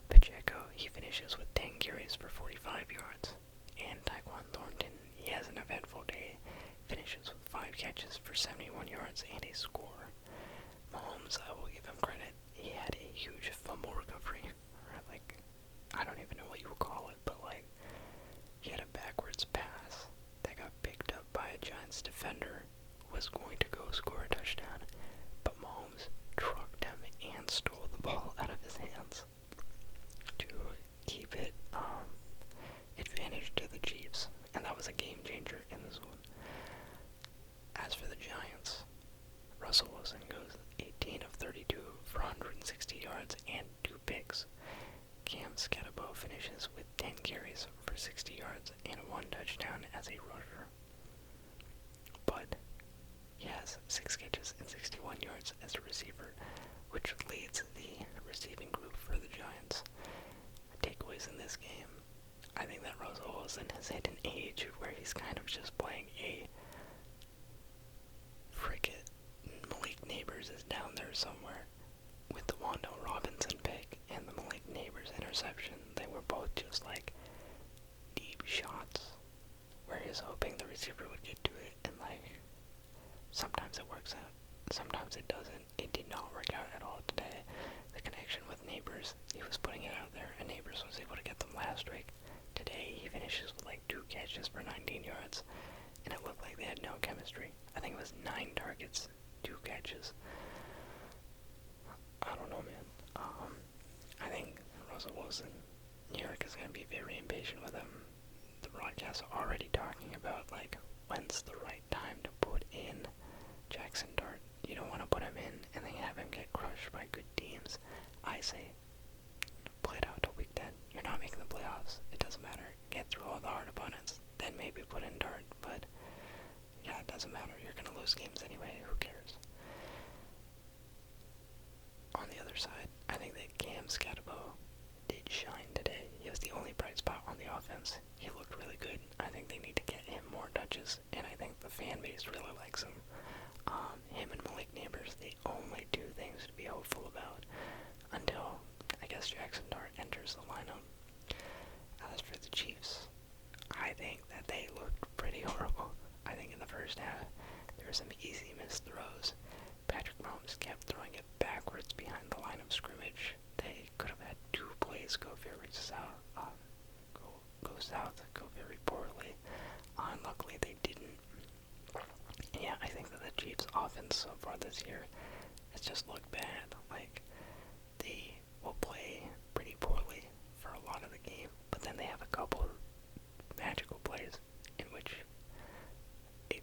Pacheco, he finishes with 10 carries for 45 yards. And Tyquan Thornton, he has an eventful day, finishes with 5 catches for 71 yards and a score. Mahomes, I will give him credit, he had a huge fumble recovery. I don't even know what you would call it, but he had a backwards pass that got picked up by a Giants defender who was going to go score a touchdown, but Mahomes trucked him and stole the ball out of his hands to keep it advantage to the Chiefs, and that was a game changer in this one. As for the Giants, Russell Wilson goes 18 of 32 Scatterbo finishes with 10 carries for 60 yards and 1 touchdown as a rusher. But he has 6 catches and 61 yards as a receiver, which leads the receiving group for the Giants. The takeaways in this game, I think that Russell Wilson has hit an age where he's kind of just playing a frickin' Malik Neighbors is down there somewhere with the Wando Robinson pick and the Malik Neighbors interception. They were both just like deep shots where he's hoping the receiver would get to it, and like sometimes it works out, sometimes it doesn't. It did not work out at all today. The connection with Neighbors, he was putting it out there, and Neighbors was able to get them last week. Today he finishes with like 2 catches for 19 yards, and it looked like they had no chemistry. I think it was 9 targets, 2 catches. I don't know, man. I think Russell Wilson, New York is going to be very impatient with him. The broadcasts are already talking about, like, when's the right time to put in Jackson Dart. You don't want to put him in and then have him get crushed by good teams. I say, play it out till week 10. You're not making the playoffs. It doesn't matter. Get through all the hard opponents. Then maybe put in Dart. But, yeah, it doesn't matter. You're going to lose games anyway. Who cares? On the other side, I think that Cam Scatterbo did shine today. He was the only bright spot on the offense. He looked really good. I think they need to get him more touches, and I think the fan base really likes him. Him and Malik Neighbors, the only 2 things to be hopeful about until, I guess, Jackson Dart enters the lineup. As for the Chiefs, I think that they looked pretty horrible. I think in the first half, there were some easy missed throws. Patrick Mahomes kept throwing it backwards behind the line of scrimmage. They could have had 2 plays go very south, go very poorly. And luckily they didn't. And yeah, I think that the Chiefs' offense so far this year has just looked bad. Like, they will play pretty poorly for a lot of the game, but then they have a couple magical plays in which it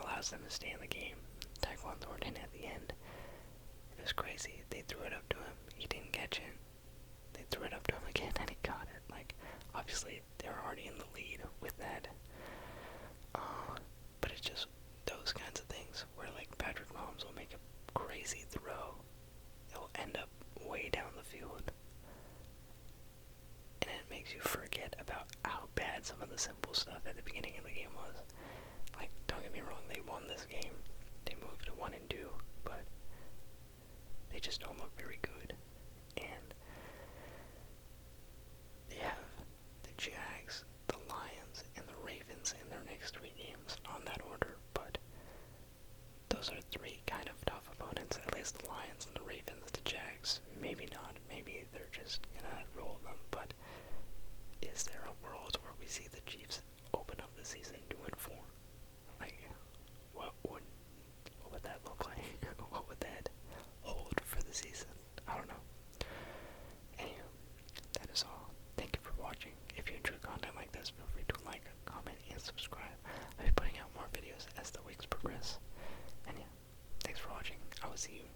allows them to stay in the game. Tyquan Thornton at the end, it was crazy. They threw it up to him, he didn't catch it. They threw it up to him again and he got it. Like, obviously they were already in the lead with that. But it's just those kinds of things where, like, Patrick Mahomes will make a crazy throw. It'll end up way down the field. And it makes you forget about how bad some of the simple stuff at the beginning of the game was. Like, don't get me wrong, they won this game. They moved to 1-2, but they just don't look very good. And they have the Jags, the Lions, and the Ravens in their next 3 games on that order, but those are 3 kind of tough opponents. At least the Lions and the Ravens. The Jags, maybe not. Maybe they're just gonna roll them, but is there a world where we see the Chiefs open up the season 2-4? Like, what would that look like? What would that hold for the season? I don't know. Anyway, that is all. Thank you for watching. If you enjoy content like this, feel free to like, comment, and subscribe. I'll be putting out more videos as the weeks progress. And yeah, thanks for watching. I will see you